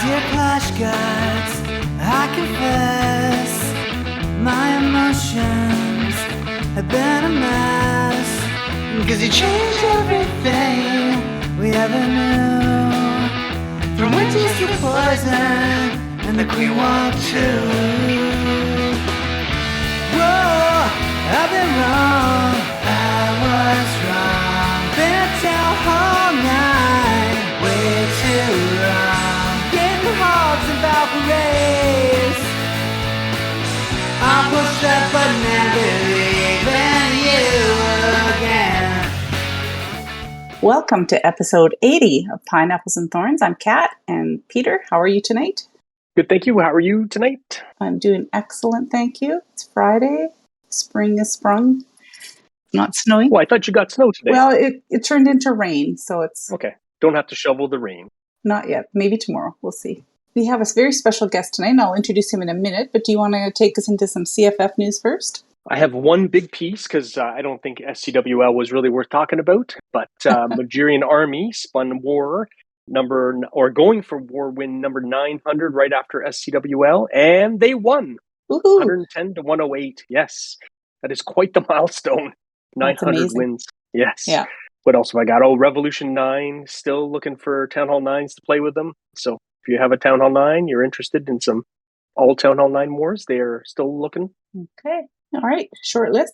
Dear Clash Guards, I confess my emotions have been a mess. Cause you changed everything we ever knew. From witches to poison and the Queen Walk too. Whoa, I've been wrong, I was wrong. Been at town hall night, way too long. Getting hogs and Valkyries. I'll push that button and believe in you again. Welcome to episode 80 of Pineapples and Thorns. I'm Kat, and Peter, how are you tonight? Good, thank you. How are you tonight? I'm doing excellent, thank you. It's Friday. Spring is sprung. Not snowing. Well, I thought you got snow today. Well, it turned into rain, so it's Okay. Don't have to shovel the rain. not yet. Maybe tomorrow. We'll see. We have a very special guest tonight, and I'll introduce him in a minute, but do you want to take us into some CFF news first? I have one big piece because I don't think SCWL was really worth talking about, but Magirian Army spun war going for war win number 900 right after SCWL, and they won. Woohoo! 110 to 108. Yes, that is quite the milestone. That's 900 amazing. wins. Yes. Yeah. What else have I got? Oh, Revolution 9, still looking for Town Hall 9s to play with them. So if you have a Town Hall 9, you're interested in some all Town Hall 9 wars, they are still looking. Okay. All right. Short list.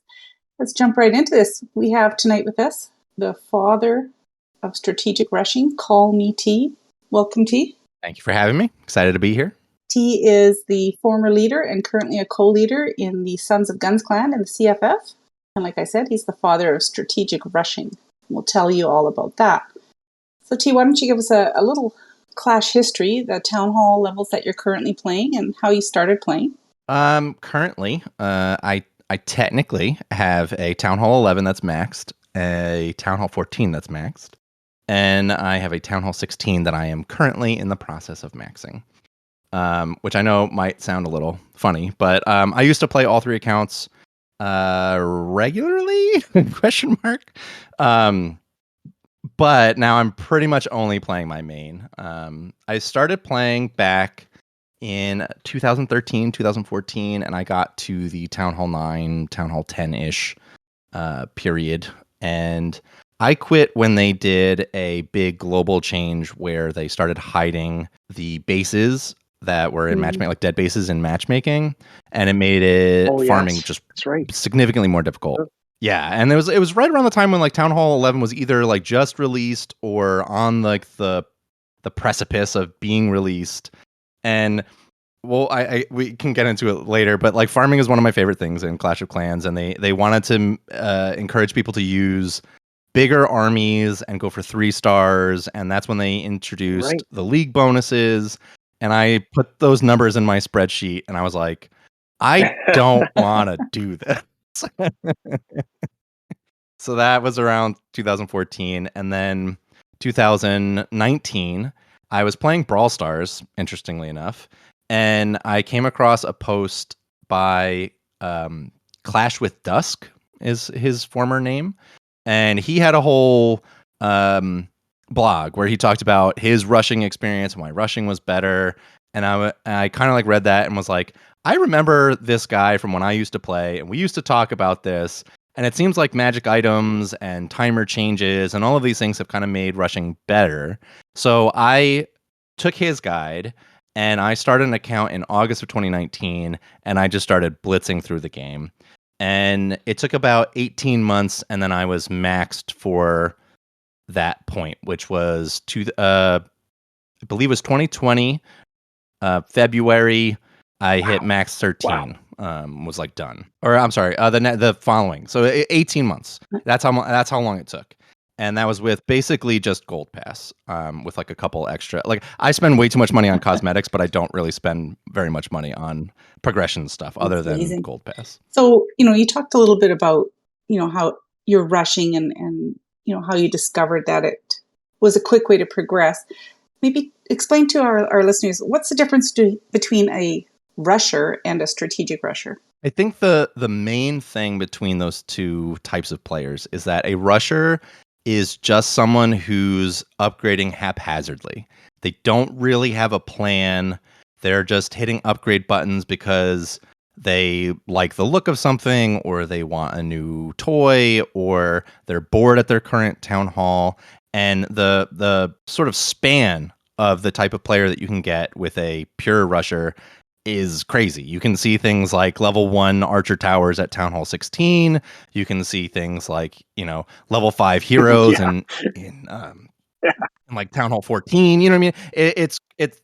Let's jump right into this. We have tonight with us the father of strategic rushing, Call Me T. Welcome, T. Thank you for having me. Excited to be here. T is the former leader and currently a co-leader in the Sons of Guns clan in the CFF. And like I said, he's the father of strategic rushing. We'll tell you all about that. So T, why don't you give us a little Clash history, the town hall levels that you're currently playing and how you started playing? Currently, I technically have a Town Hall 11 that's maxed, a Town Hall 14 that's maxed, and I have a Town Hall 16 that I am currently in the process of maxing. Which I know might sound a little funny, but I used to play all three accounts regularly? Question mark. But now I'm pretty much only playing my main. I started playing back in 2013, 2014, and I got to the Town Hall 9, Town Hall 10-ish period. And I quit when they did a big global change where they started hiding the bases that were in matchmaking, like dead bases in matchmaking, and it made it farming just significantly more difficult. Sure. Yeah, and it was right around the time when like Town Hall 11 was either like just released or on like the precipice of being released. And well, we can get into it later, but like farming is one of my favorite things in Clash of Clans, and they wanted to encourage people to use bigger armies and go for 3 stars, and that's when they introduced the league bonuses. And I put those numbers in my spreadsheet, and I was like, I don't want to do this. So that was around 2014. And then 2019, I was playing Brawl Stars, interestingly enough, and I came across a post by Clash with Dusk is his former name. And he had a whole blog where he talked about his rushing experience and why rushing was better. And I kind of like read that and was like, I remember this guy from when I used to play, and we used to talk about this. And it seems like magic items and timer changes and all of these things have kind of made rushing better. So I took his guide and I started an account in August of 2019, and I just started blitzing through the game. And it took about 18 months, and then I was maxed for that point, which was I believe it was 2020 February. I hit max 13. Was like done, or I'm sorry, the following. So 18 months. That's how long it took, and that was with basically just gold pass, with like a couple extra. Like I spend way too much money on cosmetics, but I don't really spend very much money on progression stuff other than gold pass. So you talked a little bit about how you're rushing and how you discovered that it was a quick way to progress. Maybe explain to our listeners, what's the difference between a rusher and a strategic rusher? I think the main thing between those two types of players is that a rusher is just someone who's upgrading haphazardly. They don't really have a plan. They're just hitting upgrade buttons because they like the look of something, or they want a new toy, or they're bored at their current town hall. And the sort of span of the type of player that you can get with a pure rusher is crazy. You can see things like level 1 archer towers at Town Hall 16. You can see things like, level 5 heroes Yeah. in like Town Hall 14. You know what I mean?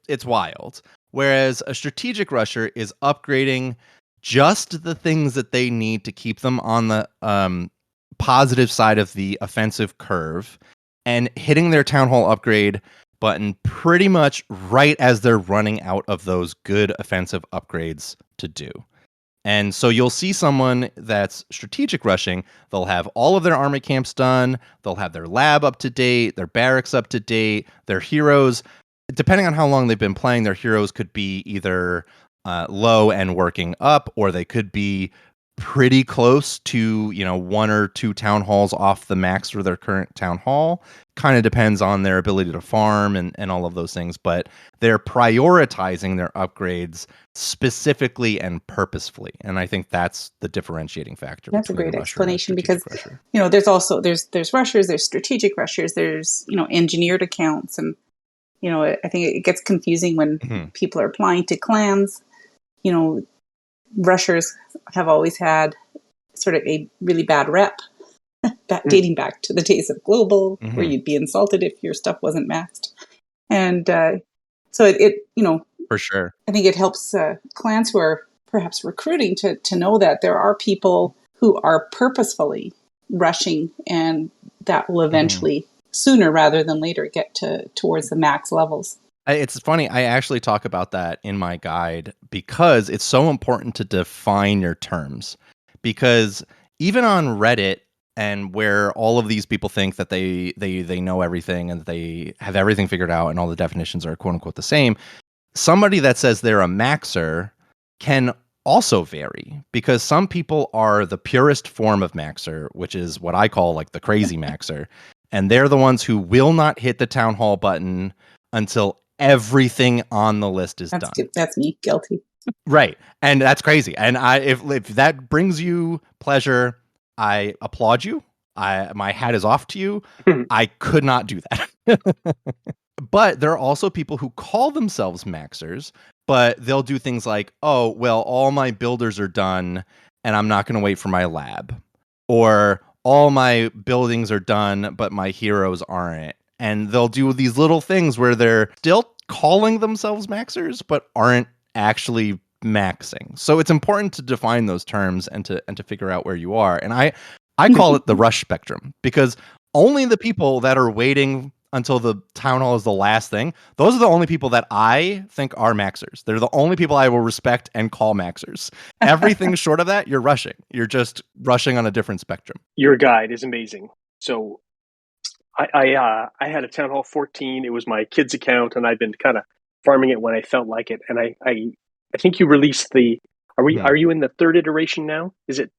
It's wild. Whereas a strategic rusher is upgrading just the things that they need to keep them on the positive side of the offensive curve, and hitting their Town Hall upgrade button pretty much right as they're running out of those good offensive upgrades to do. And so you'll see someone that's strategic rushing. They'll have all of their army camps done. They'll have their lab up to date, their barracks up to date, their heroes. Depending on how long they've been playing, their heroes could be either low and working up, or they could be pretty close to 1 or 2 town halls off the max for their current town hall. Kind of depends on their ability to farm and all of those things, but they're prioritizing their upgrades specifically and purposefully, and I think that's the differentiating factor. That's a between great rusher and explanation, strategic because rusher. there's also there's rushers, there's strategic rushers, there's engineered accounts, and I think it gets confusing when Mhm. people are applying to clans. Rushers have always had sort of a really bad rep, dating back to the days of Global, where Mhm. you'd be insulted if your stuff wasn't maxed. And so it For sure. I think it helps clans who are perhaps recruiting to know that there are people who are purposefully rushing, and that will eventually, sooner rather than later, get towards the max levels. It's funny, I actually talk about that in my guide because it's so important to define your terms. Because even on Reddit, and where all of these people think that they know everything and they have everything figured out and all the definitions are quote unquote the same, somebody that says they're a maxer can also vary, because some people are the purest form of maxer, which is what I call like the crazy maxer, and they're the ones who will not hit the town hall button until everything on the list is done. That's me, guilty. Right. And that's crazy. And if that brings you pleasure, I applaud you. My hat is off to you. I could not do that. But there are also people who call themselves maxers, but they'll do things like, oh, well, all my builders are done and I'm not going to wait for my lab. Or all my buildings are done, but my heroes aren't. And they'll do these little things where they're still calling themselves maxers, but aren't actually maxing. So it's important to define those terms and to figure out where you are. And I call it the rush spectrum, because only the people that are waiting until the town hall is the last thing, those are the only people that I think are maxers. They're the only people I will respect and call maxers. Everything short of that, you're rushing. You're just rushing on a different spectrum. Your guide is amazing. So I had a Town Hall 14. It was my kid's account, and I've been kind of farming it when I felt like it. And I think you released the. Are you in the 3rd iteration now? Is it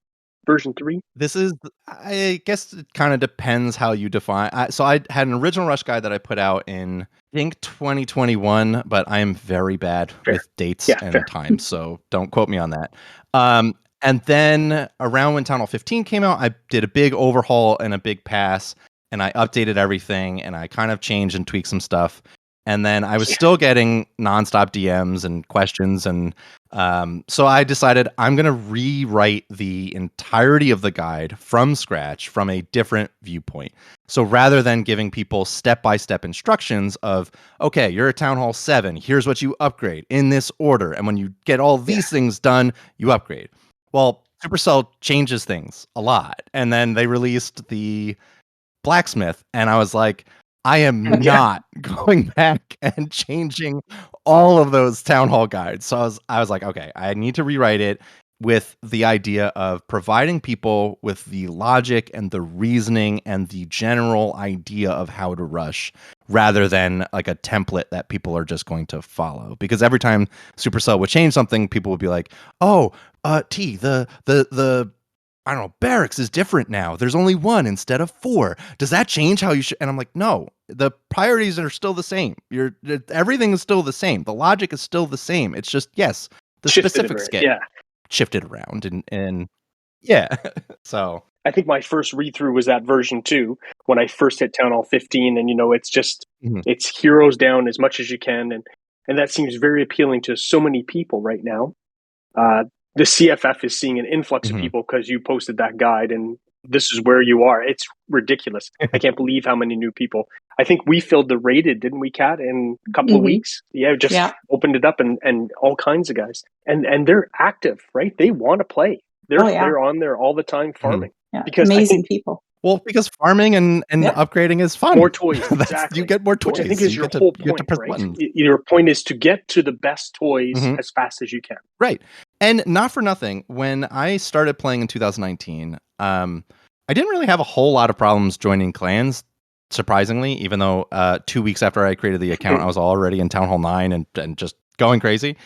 version 3? This is, I guess it kind of depends how you define. So I had an original rush guide that I put out in, I think, 2021, but I am very bad with dates and times, so don't quote me on that. And then around when Town Hall 15 came out, I did a big overhaul and a big pass, and I updated everything, and I kind of changed and tweaked some stuff. And then I was still getting nonstop DMs and questions. And so I decided I'm going to rewrite the entirety of the guide from scratch, from a different viewpoint. So rather than giving people step-by-step instructions of, okay, you're at Town Hall 7, here's what you upgrade in this order. And when you get all these things done, you upgrade. Well, Supercell changes things a lot. And then they released the blacksmith, and I was like, I am not going back and changing all of those town hall guides. So I was like, okay, I need to rewrite it with the idea of providing people with the logic and the reasoning and the general idea of how to rush, rather than like a template that people are just going to follow. Because every time Supercell would change something, people would be like, oh, the I don't know, barracks is different now. There's only 1 instead of 4. Does that change how you should? And I'm like, no, the priorities are still the same. Everything is still the same. The logic is still the same. It's just, yes, the specifics get shifted around and yeah. So I think my first read through was that version 2 when I first hit Town Hall 15, and it's just it's heroes down as much as you can, and that seems very appealing to so many people right now. The CFF is seeing an influx of people because you posted that guide, and this is where you are. It's ridiculous. I can't believe how many new people. I think we filled the rated, didn't we, Kat, in a couple of weeks? Yeah, opened it up and all kinds of guys. And they're active, right? They want to play. They're on there all the time farming. Yeah, because amazing people. Well, because farming and upgrading is fun. More toys, exactly. You get more toys. Which I think is your whole point, right? Your point is to get to the best toys as fast as you can. Right. And not for nothing, when I started playing in 2019, I didn't really have a whole lot of problems joining clans, surprisingly, even though 2 weeks after I created the account, I was already in Town Hall 9 and just going crazy.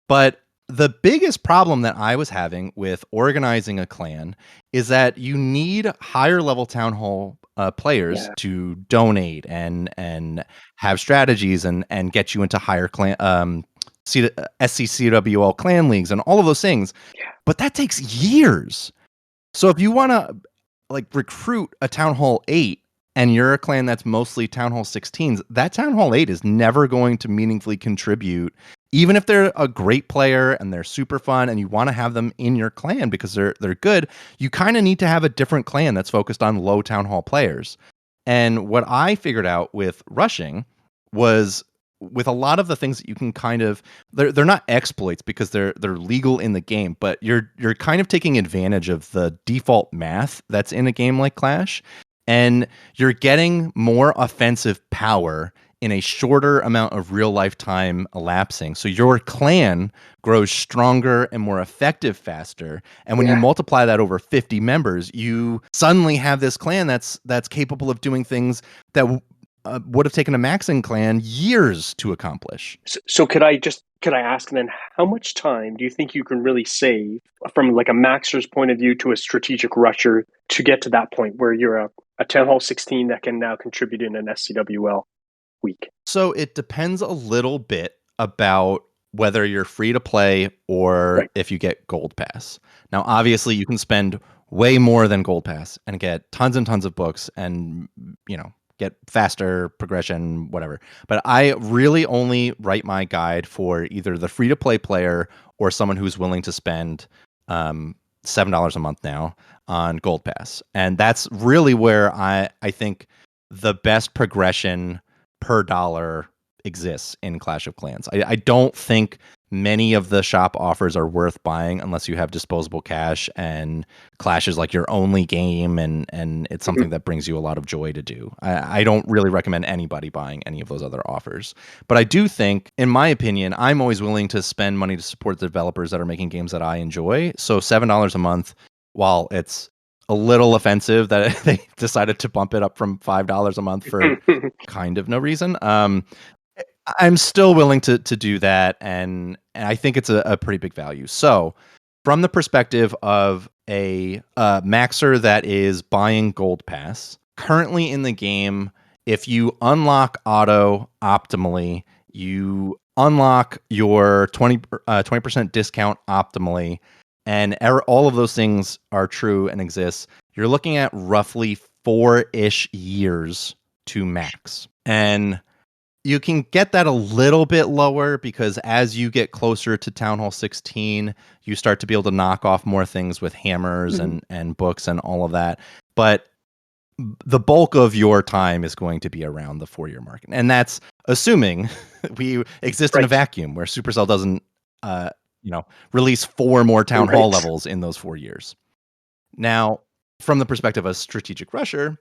But the biggest problem that I was having with organizing a clan is that you need higher level Town Hall players to donate and have strategies and get you into higher clan SCCWL clan leagues and all of those things. But that takes years. So if you want to recruit a Town Hall 8 and you're a clan that's mostly Town Hall 16s, that Town Hall 8 is never going to meaningfully contribute. Even if they're a great player and they're super fun and you want to have them in your clan because they're good, you kind of need to have a different clan that's focused on low Town Hall players. And what I figured out with rushing was, with a lot of the things that you can kind of, they're not exploits because they're legal in the game, but you're kind of taking advantage of the default math that's in a game like Clash, and you're getting more offensive power in a shorter amount of real life time elapsing. So your clan grows stronger and more effective faster. And when you multiply that over 50 members, you suddenly have this clan that's capable of doing things that would have taken a maxing clan years to accomplish. So could I ask then, how much time do you think you can really save from like a maxer's point of view to a strategic rusher to get to that point where you're a Town Hall 16 that can now contribute in an SCWL week? So it depends a little bit about whether you're free to play or if you get Gold Pass. Now, obviously, you can spend way more than Gold Pass and get tons and tons of books and, get faster progression, whatever. But I really only write my guide for either the free-to-play player or someone who's willing to spend $7 a month now on Gold Pass. And that's really where I think the best progression per dollar exists in Clash of Clans. I don't think many of the shop offers are worth buying unless you have disposable cash and Clash is like your only game and it's something that brings you a lot of joy to do. I don't really recommend anybody buying any of those other offers. But I do think, in my opinion, I'm always willing to spend money to support the developers that are making games that I enjoy. So $7 a month, while it's a little offensive that they decided to bump it up from $5 a month for kind of no reason. I'm still willing to do that, and I think it's a pretty big value. So, from the perspective of a maxer that is buying Gold Pass, currently in the game, if you unlock auto optimally, you unlock your 20% discount optimally, and all of those things are true and exist, you're looking at roughly 4-ish years to max. And you can get that a little bit lower because as you get closer to Town Hall 16, you start to be able to knock off more things with hammers and books and all of that. But the bulk of your time is going to be around the 4-year mark. And that's assuming we exist in a vacuum where Supercell doesn't release 4 more Town Hall levels in those 4 years. Now, from the perspective of a strategic rusher,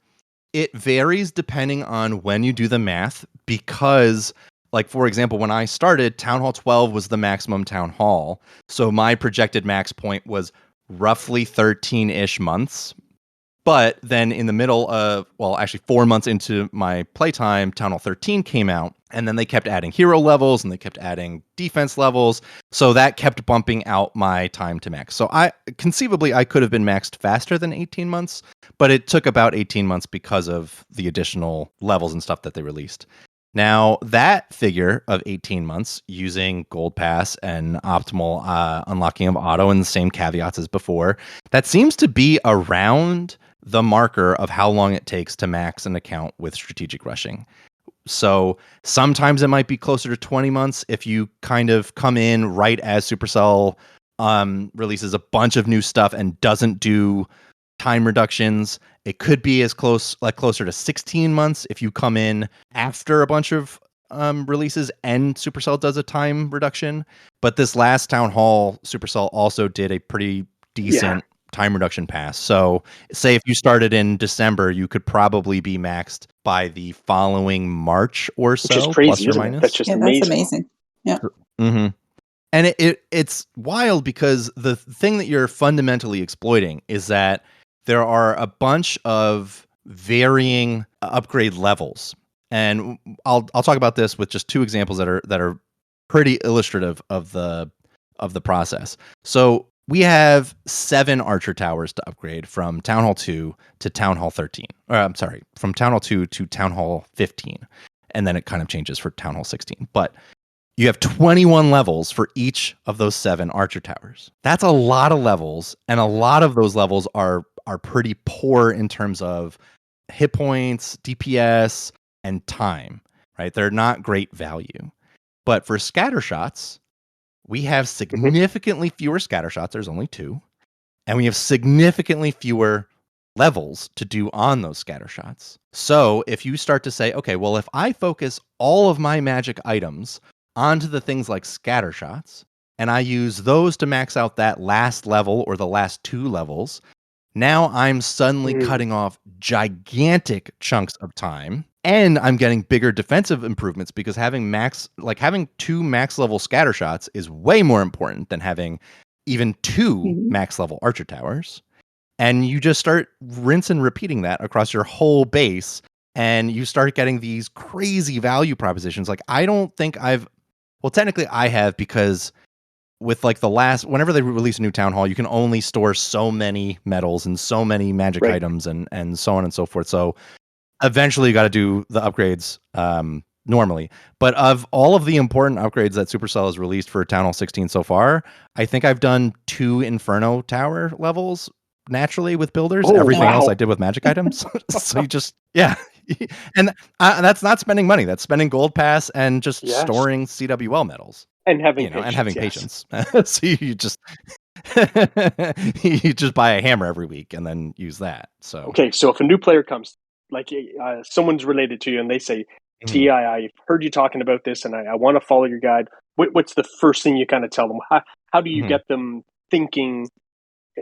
it varies depending on when you do the math because, like, for example, when I started, Town Hall 12 was the maximum Town Hall. So my projected max point was roughly 13-ish months. But then in the middle of, well, actually 4 months into my playtime, Town Hall 13 came out, and then they kept adding hero levels and they kept adding defense levels. So that kept bumping out my time to max. So I could have been maxed faster than 18 months, but it took about 18 months because of the additional levels and stuff that they released. Now, that figure of 18 months using Gold Pass and optimal unlocking of auto and the same caveats as before, that seems to be around the marker of how long it takes to max an account with strategic rushing. So sometimes it might be closer to 20 months if you kind of come in right as Supercell releases a bunch of new stuff and doesn't do time reductions. It could be closer to 16 months if you come in after a bunch of releases and Supercell does a time reduction. But this last Town Hall, Supercell also did a pretty decent time reduction pass. So say if you started in December, you could probably be maxed by the following March or so, which is crazy, plus or isn't minus. it? That's just That's amazing. Yeah. Mm-hmm. And it's wild because the thing that you're fundamentally exploiting is that there are a bunch of varying upgrade levels. And I'll talk about this with just two examples that are pretty illustrative of the process. So we have 7 Archer towers to upgrade from Town Hall 2 to Town Hall 13. Or I'm sorry, from Town Hall 2 to Town Hall 15. And then it kind of changes for Town Hall 16. But you have 21 levels for each of those 7 Archer towers. That's a lot of levels, and a lot of those levels are pretty poor in terms of hit points, DPS, and time, right? They're not great value. But for scatter shots, we have significantly fewer scatter shots. There's only 2. And we have significantly fewer levels to do on those scatter shots. So if you start to say, okay, well, if I focus all of my magic items onto the things like scatter shots, and I use those to max out that last level or the last 2 levels, now I'm suddenly cutting off gigantic chunks of time. And I'm getting bigger defensive improvements because having 2 max level scatter shots is way more important than having even 2 max level Archer towers. And you just start rinse and repeating that across your whole base, and you start getting these crazy value propositions. Like, I don't think technically I have, because with like whenever they release a new Town Hall, you can only store so many medals and so many magic items and so on and so forth. So eventually you got to do the upgrades normally. But of all of the important upgrades that Supercell has released for Town Hall 16 so far, I think I've done 2 Inferno Tower levels naturally with builders. Everything else I did with magic items. So you just, and that's not spending money. That's spending Gold Pass and just storing CWL medals. And having patience. So you just you just buy a hammer every week and then use that. So okay, so if a new player comes, like someone's related to you and they say, T, I've heard you talking about this and I want to follow your guide. What's the first thing you kind of tell them? How do you get them thinking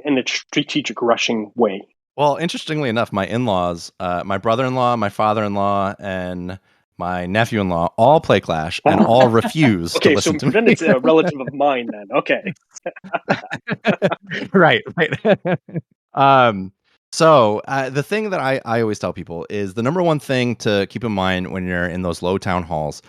in a strategic rushing way? Well, interestingly enough, my in-laws, my brother-in-law, my father-in-law, and my nephew-in-law all play Clash and all refuse to listen to me. Okay, so then it's a relative of mine then. Okay. Right. So the thing that I always tell people is the number one thing to keep in mind when you're in those low town halls.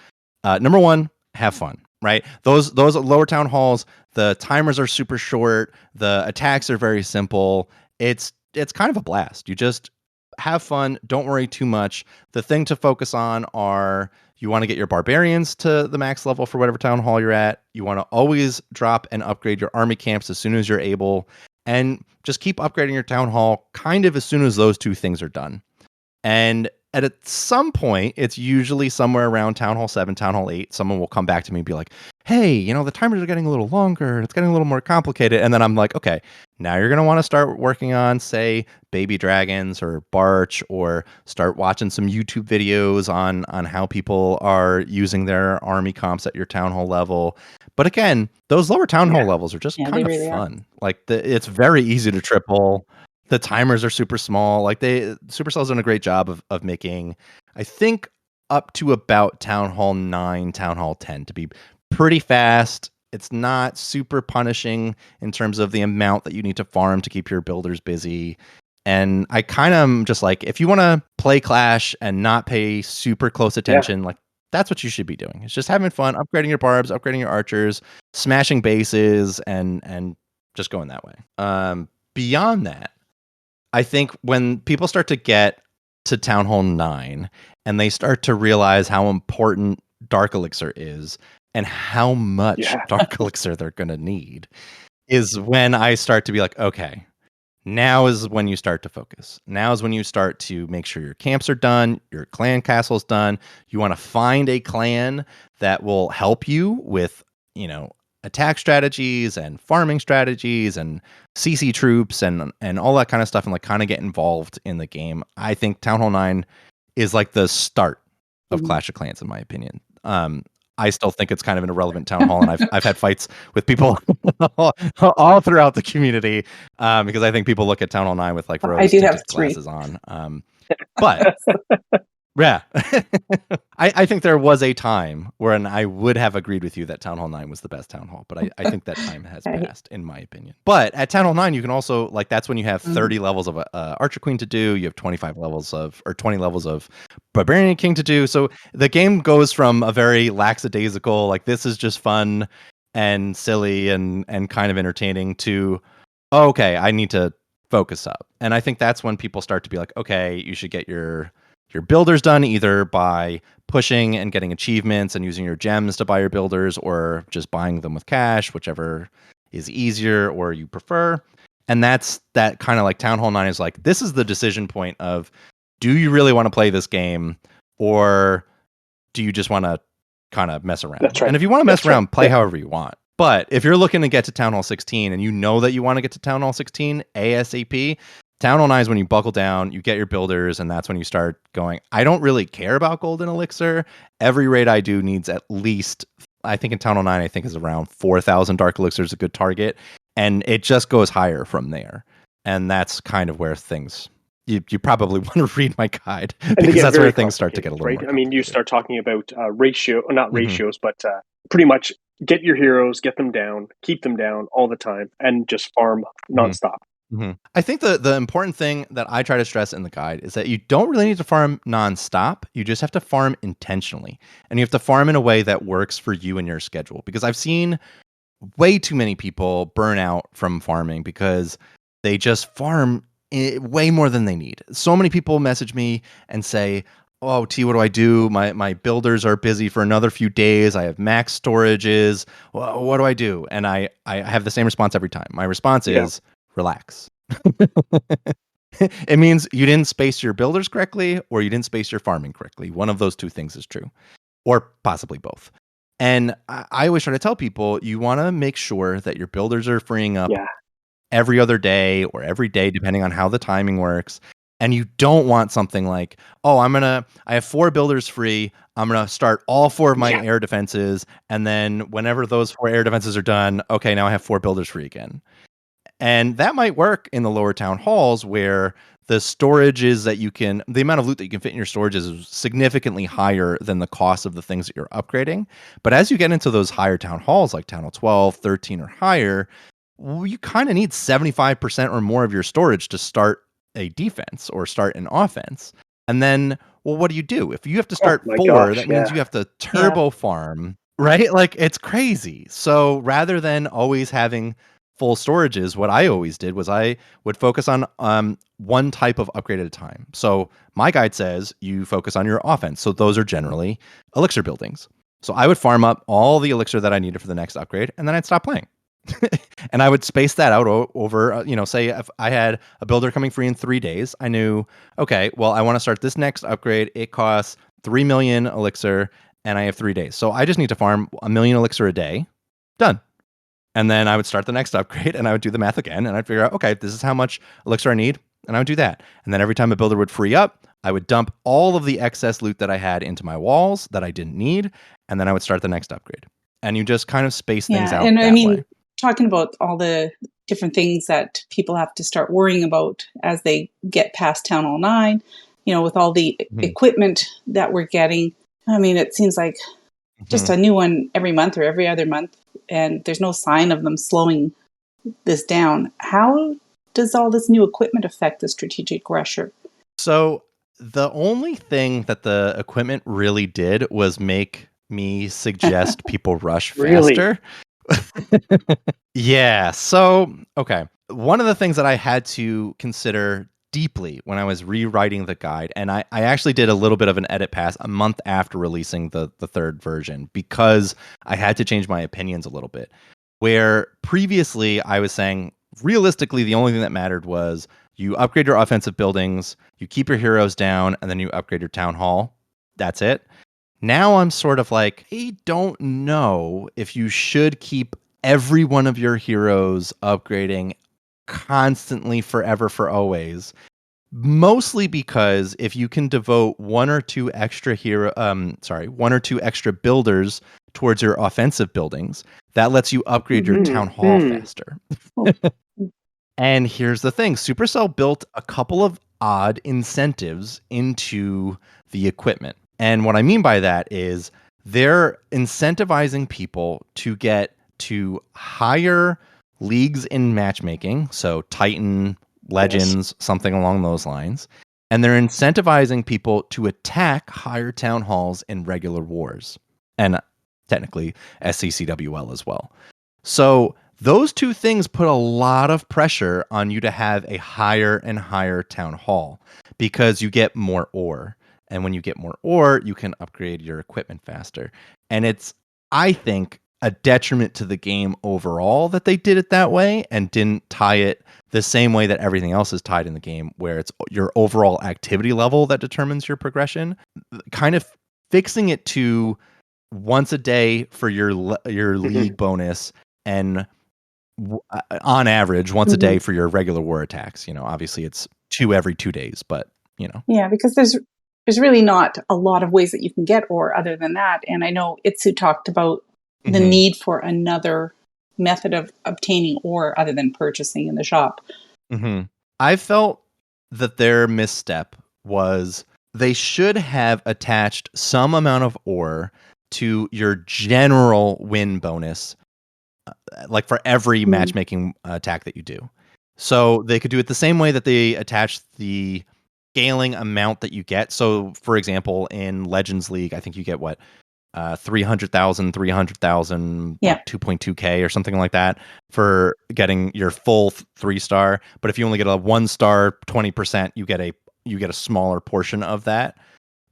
Number one, have fun, right? Those lower town halls, the timers are super short. The attacks are very simple. It's kind of a blast. You just have fun. Don't worry too much. The thing to focus on are you want to get your barbarians to the max level for whatever town hall you're at. You want to always drop and upgrade your army camps as soon as you're able. And just keep upgrading your town hall kind of as soon as those 2 things are done. And at some point, it's usually somewhere around Town Hall 7, Town Hall 8, someone will come back to me and be like, hey, the timers are getting a little longer. It's getting a little more complicated. And then I'm like, okay, now you're going to want to start working on, say, Baby Dragons or Barch, or start watching some YouTube videos on how people are using their army comps at your Town Hall level. But again, those lower Town Hall levels are just kind of really fun. Like it's very easy to triple. The timers are super small. Like Supercell's done a great job of making, I think, up to about Town Hall 9, Town Hall 10 to be pretty fast. It's not super punishing in terms of the amount that you need to farm to keep your builders busy. And I kind of am just like, if you want to play Clash and not pay super close attention, like that's what you should be doing. It's just having fun, upgrading your barbs, upgrading your archers, smashing bases, and just going that way. Beyond that, I think when people start to get to Town Hall 9 and they start to realize how important Dark Elixir is and how much Dark Elixir they're going to need, is when I start to be like, okay, now is when you start to focus. Now is when you start to make sure your camps are done, your clan castle's done. You want to find a clan that will help you with, attack strategies and farming strategies and CC troops and all that kind of stuff, and like kind of get involved in the game. I think Town Hall 9 is like the start of Clash of Clans, in my opinion. I still think it's kind of an irrelevant town hall, and I've had fights with people all throughout the community because I think people look at Town Hall 9 with like rose-tinted glasses on. But yeah, I think there was a time when I would have agreed with you that Town Hall 9 was the best town hall, but I think that time has passed, in my opinion. But at Town Hall 9, you can also, like, that's when you have 30 levels of Archer Queen to do. You have 20 levels of Barbarian King to do. So the game goes from a very lackadaisical, like, this is just fun and silly and kind of entertaining to, oh, okay, I need to focus up. And I think that's when people start to be like, okay, you should get your builders done either by pushing and getting achievements and using your gems to buy your builders, or just buying them with cash, whichever is easier or you prefer. And that's that kind of like Town Hall 9 is like, this is the decision point of, do you really want to play this game, or do you just want to kind of mess around? That's right. And if you want to mess around, play however you want. But if you're looking to get to Town Hall 16 and you know that you want to get to Town Hall 16 ASAP, Town Hall 9 is when you buckle down, you get your builders, and that's when you start going, I don't really care about Golden Elixir. Every raid I do needs at least, I think in Town Hall 9, I think is around 4,000 Dark Elixir is a good target. And it just goes higher from there. And that's kind of where things, you probably want to read my guide, because that's where things start to get a little more. I mean, you start talking about ratios, but pretty much get your heroes, get them down, keep them down all the time, and just farm nonstop. I think the important thing that I try to stress in the guide is that you don't really need to farm nonstop. You just have to farm intentionally. And you have to farm in a way that works for you and your schedule. Because I've seen way too many people burn out from farming because they just farm way more than they need. So many people message me and say, oh, T, what do I do? My builders are busy for another few days. I have max storages. Well, what do I do? And I have the same response every time. My response is, relax. It means you didn't space your builders correctly, or you didn't space your farming correctly. One of those two things is true, or possibly both. And I always try to tell people, you want to make sure that your builders are freeing up every other day or every day, depending on how the timing works. And you don't want something like, oh, I have 4 builders free. I'm going to start all 4 of my air defenses. And then whenever those 4 air defenses are done, okay, now I have 4 builders free again. And that might work in the lower town halls where the storages that the amount of loot that you can fit in your storage is significantly higher than the cost of the things that you're upgrading. But as you get into those higher town halls, like Town Hall 12, 13, or higher, you kind of need 75% or more of your storage to start a defense or start an offense. And then, well, what do you do? If you have to start 4, that means you have to turbo farm, right? Like, it's crazy. So rather than always having full storages, what I always did was I would focus on one type of upgrade at a time. So my guide says you focus on your offense. So those are generally elixir buildings. So I would farm up all the elixir that I needed for the next upgrade, and then I'd stop playing. And I would space that out over, say if I had a builder coming free in 3 days, I knew, okay, well, I want to start this next upgrade. It costs 3 million elixir, and I have 3 days. So I just need to farm 1 million elixir a day. Done. And then I would start the next upgrade, and I would do the math again, and I'd figure out, okay, this is how much elixir I need, and I would do that. And then every time a builder would free up, I would dump all of the excess loot that I had into my walls that I didn't need, and then I would start the next upgrade. And you just kind of space things out and that I mean, way. Talking about all the different things that people have to start worrying about as they get past Town Hall 9, with all the equipment that we're getting. I mean, it seems like just a new one every month or every other month, and there's no sign of them slowing this down. How does all this new equipment affect the strategic rusher? So the only thing that the equipment really did was make me suggest people rush Really? faster. Yeah. So, okay. One of the things that I had to consider deeply when I was rewriting the guide, and I actually did a little bit of an edit pass a month after releasing the third version because I had to change my opinions a little bit. Where previously I was saying, realistically, the only thing that mattered was you upgrade your offensive buildings, you keep your heroes down, and then you upgrade your town hall. That's it. Now I'm sort of like, I don't know if you should keep every one of your heroes upgrading constantly, forever, for always. Mostly because if you can devote one or two extra builders towards your offensive buildings, that lets you upgrade your town hall faster. And here's the thing, Supercell built a couple of odd incentives into the equipment. And what I mean by that is they're incentivizing people to get to higher leagues in matchmaking, so Titan, Legends, something along those lines. And they're incentivizing people to attack higher town halls in regular wars. And technically SCCWL as well. So those two things put a lot of pressure on you to have a higher and higher town hall because you get more ore. And when you get more ore, you can upgrade your equipment faster. And it's, I think, a detriment to the game overall that they did it that way and didn't tie it the same way that everything else is tied in the game, where it's your overall activity level that determines your progression. Kind of fixing it to once a day for your league bonus and on average once a day for your regular war attacks. Obviously it's 2 every 2 days, but Yeah, because there's really not a lot of ways that you can get ore other than that. And I know Itsu talked about the need for another method of obtaining ore other than purchasing in the shop. I felt that their misstep was they should have attached some amount of ore to your general win bonus, like for every matchmaking attack that you do. So they could do it the same way that they attach the scaling amount that you get. So, for example, in Legends League, I think you get 300,000, 2.2K or something like that for getting your full 3-star. But if you only get a 1-star, 20%, you get a smaller portion of that.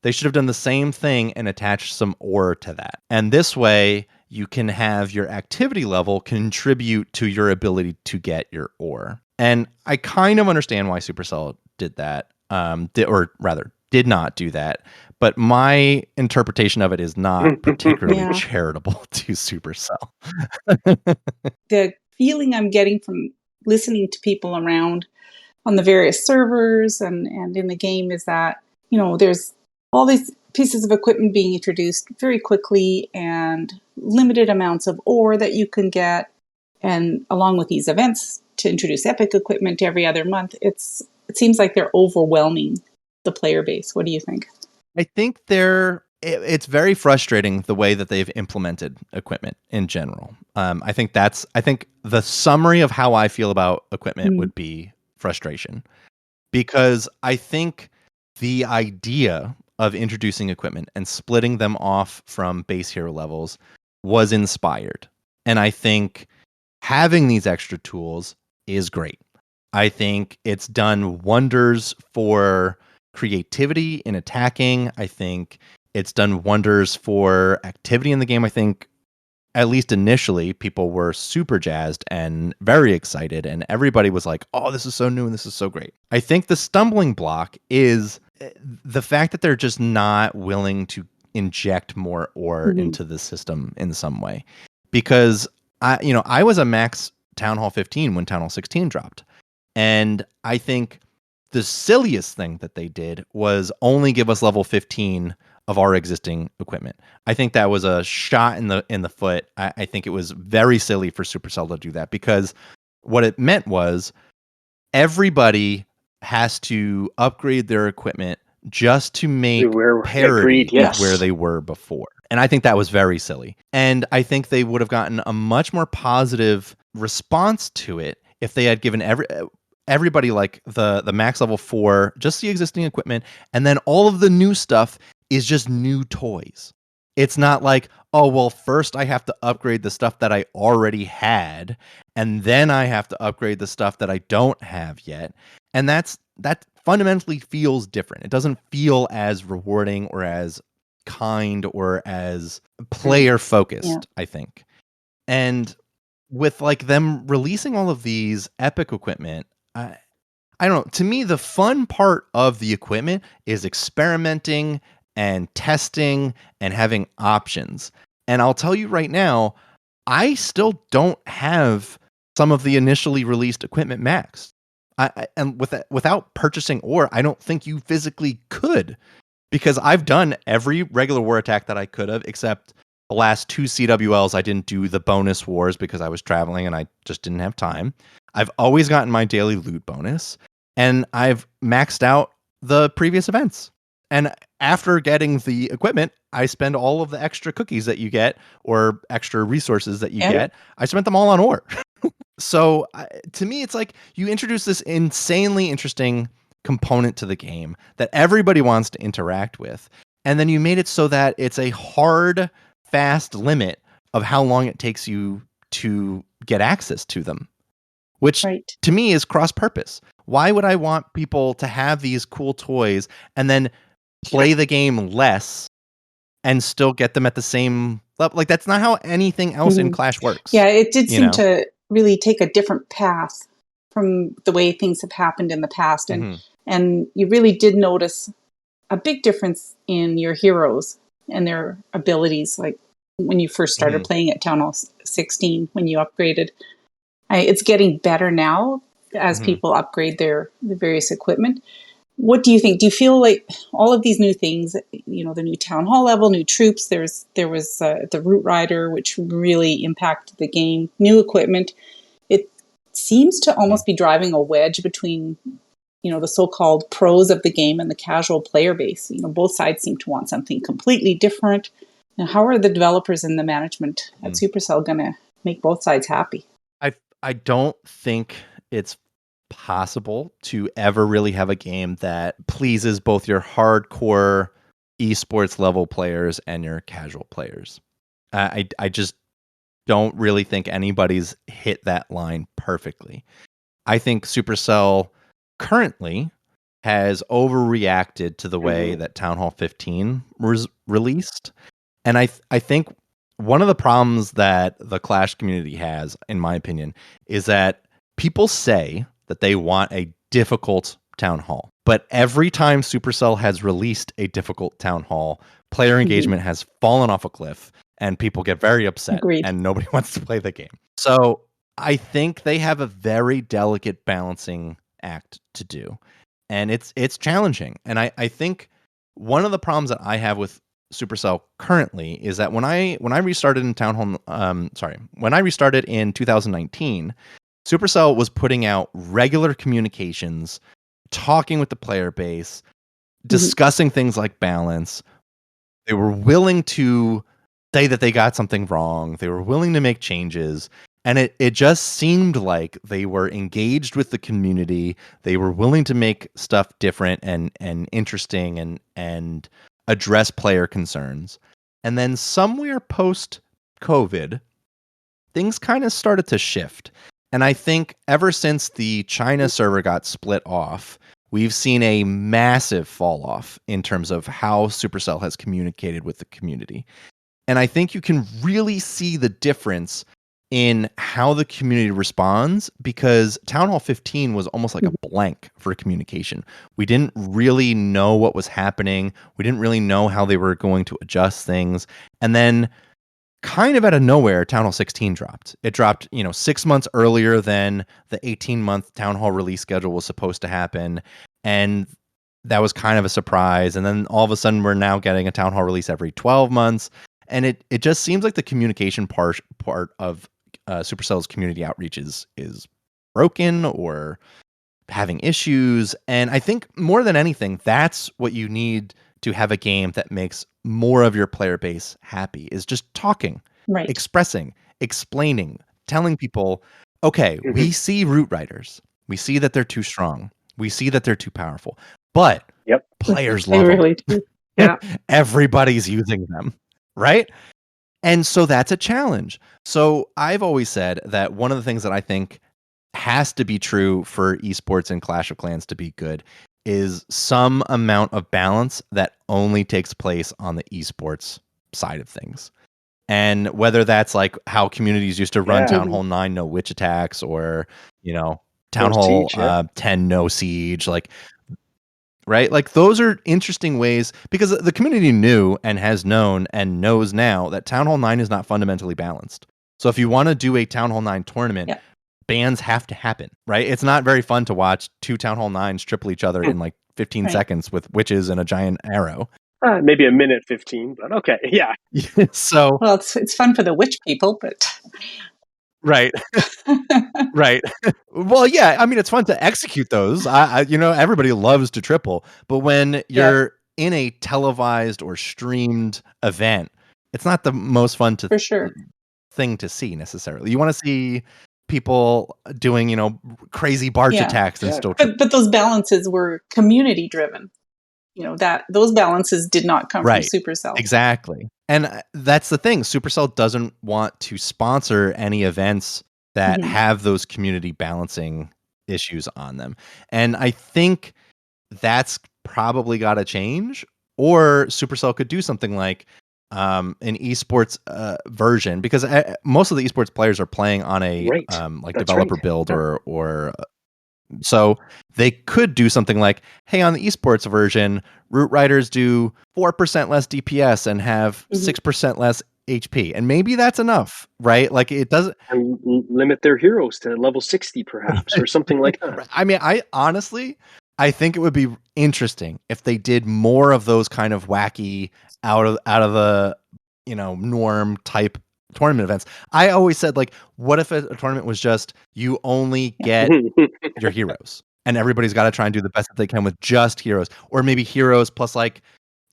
They should have done the same thing and attached some ore to that. And this way, you can have your activity level contribute to your ability to get your ore. And I kind of understand why Supercell did that, did not do that. But my interpretation of it is not particularly charitable to Supercell. The feeling I'm getting from listening to people around on the various servers and in the game is that, there's all these pieces of equipment being introduced very quickly and limited amounts of ore that you can get. And along with these events to introduce epic equipment every other month, it seems like they're overwhelming the player base. What do you think? I think it's very frustrating the way that they've implemented equipment in general. I think the summary of how I feel about equipment would be frustration, because I think the idea of introducing equipment and splitting them off from base hero levels was inspired. And I think having these extra tools is great. I think it's done wonders for creativity in attacking. I think it's done wonders for activity in the game. I think, at least initially, people were super jazzed and very excited, and everybody was like, oh, this is so new and this is so great. I think the stumbling block is the fact that they're just not willing to inject more ore into the system in some way. Because I was a max Town Hall 15 when Town Hall 16 dropped. And I think the silliest thing that they did was only give us level 15 of our existing equipment. I think that was a shot in the foot. I think it was very silly for Supercell to do that, because what it meant was everybody has to upgrade their equipment just to make parity with where they were before. And I think that was very silly. And I think they would have gotten a much more positive response to it if they had given everybody like the max level 4, just the existing equipment, and then all of the new stuff is just new toys. It's not like, oh, well, first I have to upgrade the stuff that I already had, and then I have to upgrade the stuff that I don't have yet. And that fundamentally feels different. It doesn't feel as rewarding or as kind or as player focused, Yeah. I think. And with like them releasing all of these epic equipment, I don't know. To me, the fun part of the equipment is experimenting and testing and having options. And I'll tell you right now, I still don't have some of the initially released equipment maxed. And without purchasing ore, I don't think you physically could, because I've done every regular war attack that I could have, except the last 2 CWLs. I didn't do the bonus wars because I was traveling and I just didn't have time. I've always gotten my daily loot bonus, and I've maxed out the previous events. And after getting the equipment, I spend all of the extra cookies that you get or extra resources that you get. I spent them all on ore. So to me, it's like you introduce this insanely interesting component to the game that everybody wants to interact with. And then you made it so that it's a hard, fast limit of how long it takes you to get access to them, which to me is cross-purpose. Why would I want people to have these cool toys and then play the game less and still get them at the same level? Like, that's not how anything else in Clash works. Yeah, it did seem to really take a different path from the way things have happened in the past. And you really did notice a big difference in your heroes and their abilities. Like when you first started playing at Town Hall 16, when you upgraded, it's getting better now as people upgrade the various equipment. What do you think? Do you feel like all of these new things, you know, the new Town Hall level, new troops, there was the Root Rider, which really impacted the game, new equipment. It seems to almost be driving a wedge between, you know, the so-called pros of the game and the casual player base. You know, both sides seem to want something completely different. And how are the developers and the management at Supercell going to make both sides happy? I don't think it's possible to ever really have a game that pleases both your hardcore esports level players and your casual players. I just don't really think anybody's hit that line perfectly. I think Supercell currently has overreacted to the way that Town Hall 15 was released. And I think one of the problems that the Clash community has, in my opinion, is that people say that they want a difficult Town Hall. But every time Supercell has released a difficult Town Hall, player engagement has fallen off a cliff and people get very upset and nobody wants to play the game. So I think they have a very delicate balancing act to do. And it's challenging. And I think one of the problems that I have with Supercell currently is that when I restarted in when I restarted in 2019, Supercell was putting out regular communications, talking with the player base, discussing things like balance. They were willing to say that they got something wrong. They were willing to make changes. And it just seemed like they were engaged with the community. They were willing to make stuff different and interesting and address player concerns. And then somewhere post-COVID, things kind of started to shift. And I think ever since the China server got split off, we've seen a massive fall off in terms of how Supercell has communicated with the community. And I think you can really see the difference in how the community responds, because Town Hall 15 was almost like a blank for communication. We didn't really know what was happening. We didn't really know how they were going to adjust things. And then kind of out of nowhere, Town Hall 16 dropped. It dropped, 6 months earlier than the 18-month Town Hall release schedule was supposed to happen. And that was kind of a surprise. And then all of a sudden, we're now getting a Town Hall release every 12 months. And it just seems like the communication part of Supercell's community outreach is broken or having issues. And I think more than anything, that's what you need to have a game that makes more of your player base happy, is just talking, expressing, explaining, telling people, okay, we see Root Riders. We see that they're too strong. We see that they're too powerful. But Yep. players They love them. really do. Yeah. Everybody's using them, right? And so that's a challenge. So I've always said that one of the things that I think has to be true for esports and Clash of Clans to be good is some amount of balance that only takes place on the esports side of things. And whether that's like how communities used to run Yeah. Town Hall 9 no witch attacks, or Town No Hall siege, yeah. 10 no siege, like, right? Like, those are interesting ways, because the community knew and has known and knows now that Town Hall 9 is not fundamentally balanced. So if you want to do a Town Hall 9 tournament, Yeah. bans have to happen, right? It's not very fun to watch two Town Hall 9s triple each other in like 15 Right. seconds with witches and a giant arrow. Maybe a minute 15, but okay, yeah. So Well, it's fun for the witch people, but right. Right. Well, yeah, I mean, it's fun to execute those. Everybody loves to triple, but when you're in a televised or streamed event, it's not the most fun for sure. thing to see necessarily. You want to see people doing, crazy barge Yeah. attacks and Yeah. still But those balances were community driven. That those balances did not come Right. from Supercell. Exactly. And that's the thing. Supercell doesn't want to sponsor any events that Mhm. have those community balancing issues on them. And I think that's probably got to change, or Supercell could do something like an esports version, because most of the esports players are playing on a Right. like That's developer right. build, Yeah. or so they could do something like, hey, on the esports version, Root Riders do 4% less DPS and have Mhm. 6% less HP. And maybe that's enough, right? Like, it doesn't. And limit their heroes to level 60 perhaps, or something like that. I mean, I think it would be interesting if they did more of those kind of wacky out of the norm type tournament events. I always said, like, what if a tournament was just you only get your heroes, and everybody's got to try and do the best that they can with just heroes, or maybe heroes plus like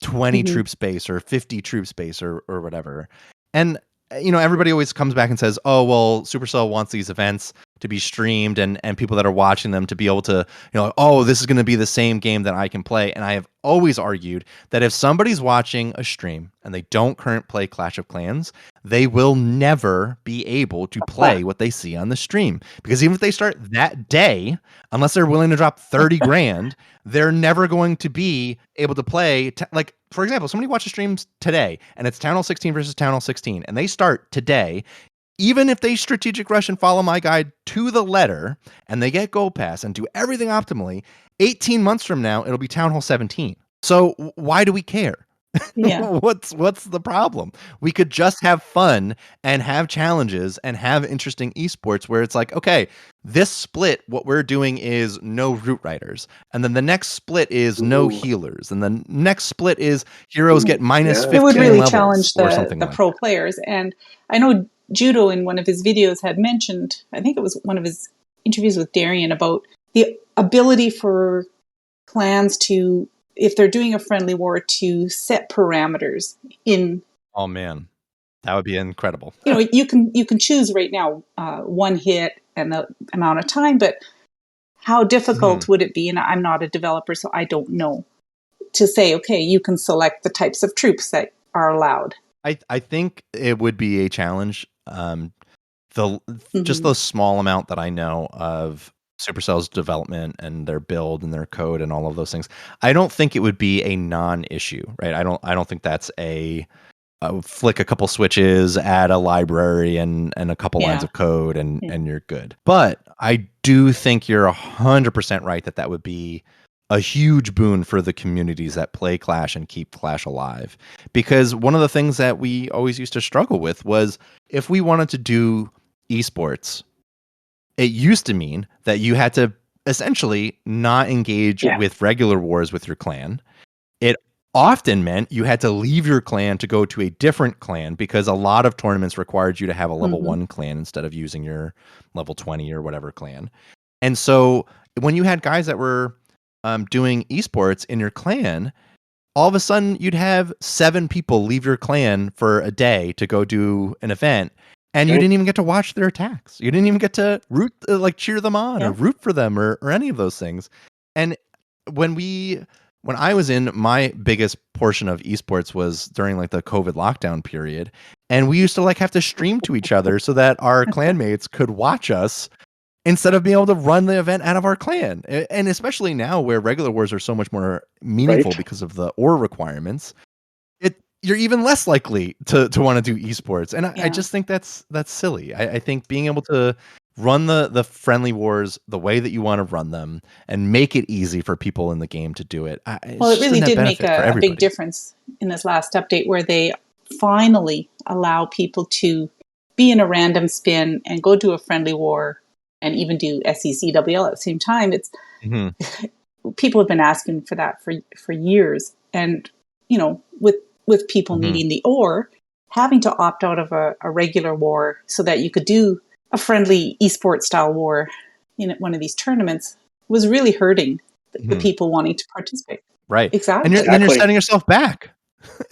20 Mhm. troop space or 50 troop space, or whatever. And everybody always comes back and says, oh, well, Supercell wants these events to be streamed, and people that are watching them to be able to, oh, this is going to be the same game that I can play. And I have always argued that if somebody's watching a stream and they don't play Clash of Clans, they will never be able to play what they see on the stream, because even if they start that day, unless they're willing to drop 30 grand, they're never going to be able to play. Like, for example, somebody watches streams today and it's Town Hall 16 versus Town Hall 16, and they start today. Even if they strategic rush and follow my guide to the letter, and they get gold pass and do everything optimally, 18 months from now, it'll be Town Hall 17. So why do we care? Yeah. What's the problem? We could just have fun and have challenges and have interesting esports where it's like, okay, this split, what we're doing is no Root Riders, and then the next split is no Ooh. healers, and the next split is heroes get minus Yeah. 15 It would really levels, challenge or something the like pro that. players. And I know Judo in one of his videos had mentioned, I think it was one of his interviews with Darian, about the ability for clans to, if they're doing a friendly war, to set parameters in. Oh man, that would be incredible. You can choose right now one hit and the amount of time, but how difficult would it be? And I'm not a developer, so I don't know, to say, okay, you can select the types of troops that are allowed. I think it would be a challenge. Just the small amount that I know of Supercell's development and their build and their code and all of those things, I don't think it would be a non-issue, right? I don't think that's a flick a couple switches, add a library and a couple lines of code, and you're good. But I do think you're 100% right that would be a huge boon for the communities that play Clash and keep Clash alive. Because one of the things that we always used to struggle with was, if we wanted to do esports, it used to mean that you had to essentially not engage with regular wars with your clan. It often meant you had to leave your clan to go to a different clan, because a lot of tournaments required you to have a level 1 clan instead of using your level 20 or whatever clan. And so when you had guys that were doing esports in your clan, all of a sudden you'd have 7 people leave your clan for a day to go do an event, and you Right. didn't even get to watch their attacks. You didn't even get to cheer them on or Yeah. root for them or any of those things. And when I was in, my biggest portion of esports was during like the COVID lockdown period, and we used to like have to stream to each other so that our clanmates could watch us instead of being able to run the event out of our clan. And especially now where regular wars are so much more meaningful Right. because of the ore requirements, you're even less likely to want to do esports. And I Yeah. just think that's silly. I think being able to run the friendly wars the way that you want to run them and make it easy for people in the game to do it. It's Well, it just a really net did make benefit for a big everybody. difference in this last update where they finally allow people to be in a random spin and go do a friendly war and even do SECWL at the same time. It's Mhm. people have been asking for that for years, and with people Mhm. needing the ore, having to opt out of a regular war so that you could do a friendly esports style war in one of these tournaments was really hurting the Mhm. people wanting to participate. Right. Exactly. And then you're Exactly. setting yourself back.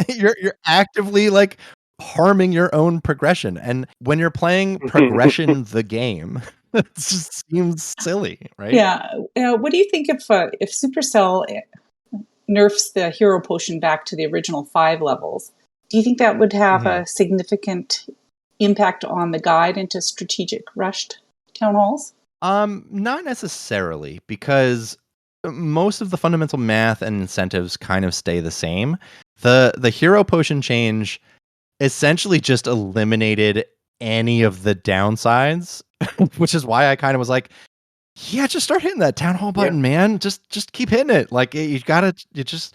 You're actively like harming your own progression. And when you're playing progression the game, it just seems silly, right? Yeah. What do you think if Supercell nerfs the hero potion back to the original 5 levels? Do you think that would have Mhm. a significant impact on the guide into strategic rushed town halls? Not necessarily, because most of the fundamental math and incentives kind of stay the same. The hero potion change essentially just eliminated any of the downsides, which is why I kind of was like, yeah, just start hitting that town hall button, man. Just keep hitting it. Like you just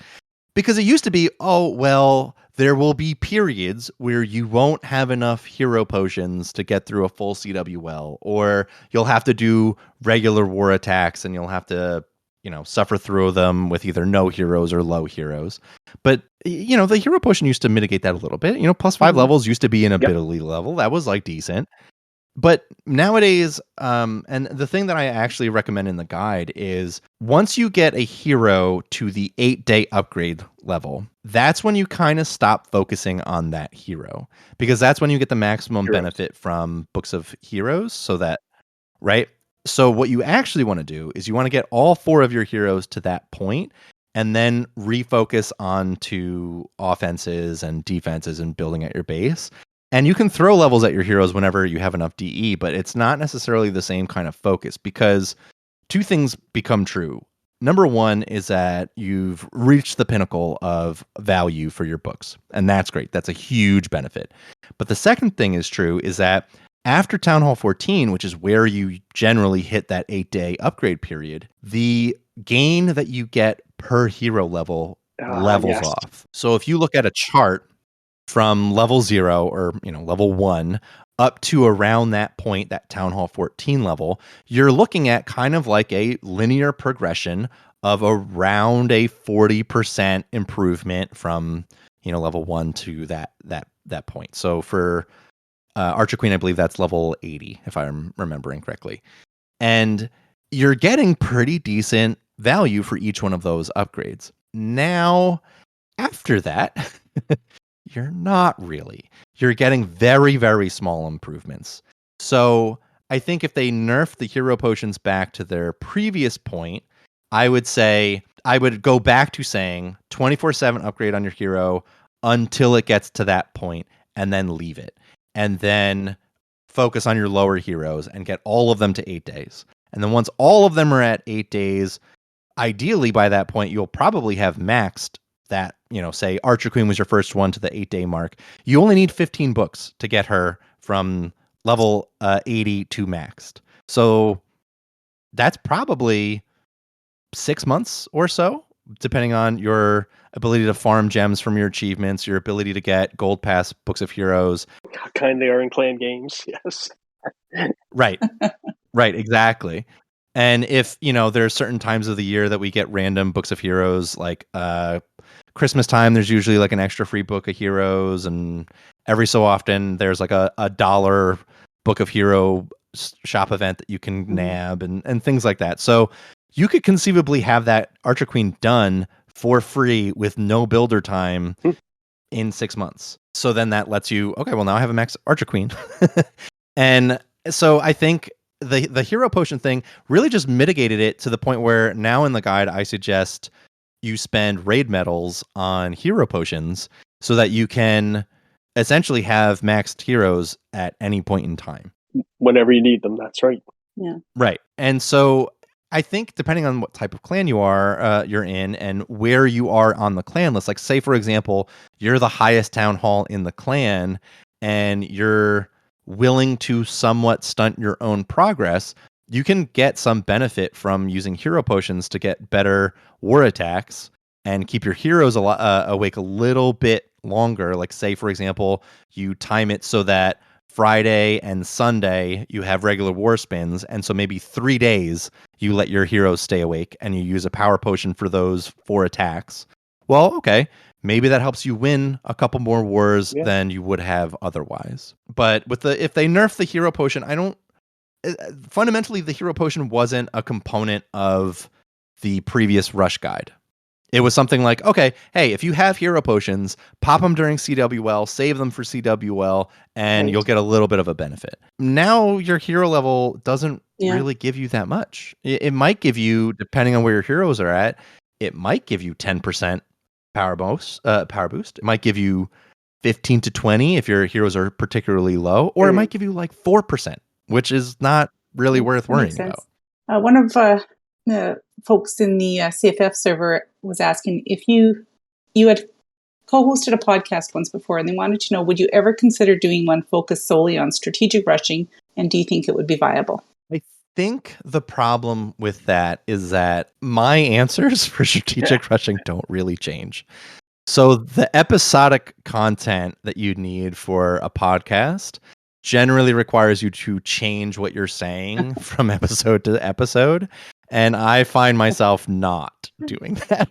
because it used to be, oh, well, there will be periods where you won't have enough hero potions to get through a full CWL, or you'll have to do regular war attacks and you'll have to, suffer through them with either no heroes or low heroes. But, the hero potion used to mitigate that a little bit. +5 Mhm. levels used to be an Yep. ability level. That was like decent. But nowadays, and the thing that I actually recommend in the guide is once you get a hero to the 8-day upgrade level, that's when you kind of stop focusing on that hero, because that's when you get the maximum Heroes. benefit from books of heroes. Right? So what you actually want to do is you want to get all 4 of your heroes to that point and then refocus on to offenses and defenses and building at your base. And you can throw levels at your heroes whenever you have enough DE, but it's not necessarily the same kind of focus, because 2 things become true. Number 1 is that you've reached the pinnacle of value for your books, and that's great. That's a huge benefit. But the second thing is true is that after Town Hall 14, which is where you generally hit that 8-day upgrade period, the gain that you get per hero level levels Yes. off. So if you look at a chart from level 0 or level 1 up to around that point, that Town Hall 14 level, you're looking at kind of like a linear progression of around a 40% improvement from level 1 to that point. So for Archer Queen, I believe that's level 80, if I'm remembering correctly. And you're getting pretty decent value for each one of those upgrades. Now, after that, you're not really. You're getting very, very small improvements. So I think if they nerf the hero potions back to their previous point, I would go back to saying 24/7 upgrade on your hero until it gets to that point, and then leave it. And then focus on your lower heroes and get all of them to 8 days. And then once all of them are at 8 days, ideally by that point, you'll probably have maxed that, say Archer Queen was your first one to the 8-day mark. You only need 15 books to get her from level 80 to maxed. So that's probably 6 months or so, depending on your ability to farm gems from your achievements, your ability to get gold pass books of heroes. How kind they are in clan games. Yes. Right. Right, exactly. And if, there are certain times of the year that we get random books of heroes, like Christmas time, there's usually like an extra free book of heroes, and every so often there's like a $1 book of hero shop event that you can nab and things like that. So you could conceivably have that Archer Queen done for free with no builder time in 6 months. So then that lets you, okay, well now I have a max Archer Queen. And so I think the hero potion thing really just mitigated it to the point where now in the guide I suggest you spend raid medals on hero potions so that you can essentially have maxed heroes at any point in time. Whenever you need them, that's right. Right. And so I think depending on what type of clan you're in and where you are on the clan list, like say for example, you're the highest town hall in the clan and you're willing to somewhat stunt your own progress, you can get some benefit from using hero potions to get better war attacks and keep your heroes awake a little bit longer. Like say for example, you time it so that Friday and Sunday you have regular war spins, and so maybe 3 days you let your heroes stay awake and you use a power potion for those 4 attacks. Well, okay, maybe that helps you win a couple more wars than you would have otherwise. But if they nerf the hero potion, fundamentally the hero potion wasn't a component of the previous rush guide. It was something like, okay, hey, if you have hero potions, pop them during CWL, save them for CWL, and you'll get a little bit of a benefit. Now your hero level doesn't really give you that much. It might give you, depending on where your heroes are at, it might give you 10% power boost. It might give you 15 to 20 if your heroes are particularly low, or it might give you like 4%, which is not really worth worrying about. One of the folks in the CFF server was asking if you had co-hosted a podcast once before, and they wanted to know, would you ever consider doing one focused solely on strategic rushing, and do you think it would be viable? I think the problem with that is that my answers for strategic rushing don't really change. So the episodic content that you need for a podcast generally requires you to change what you're saying from episode to episode. And I find myself not doing that.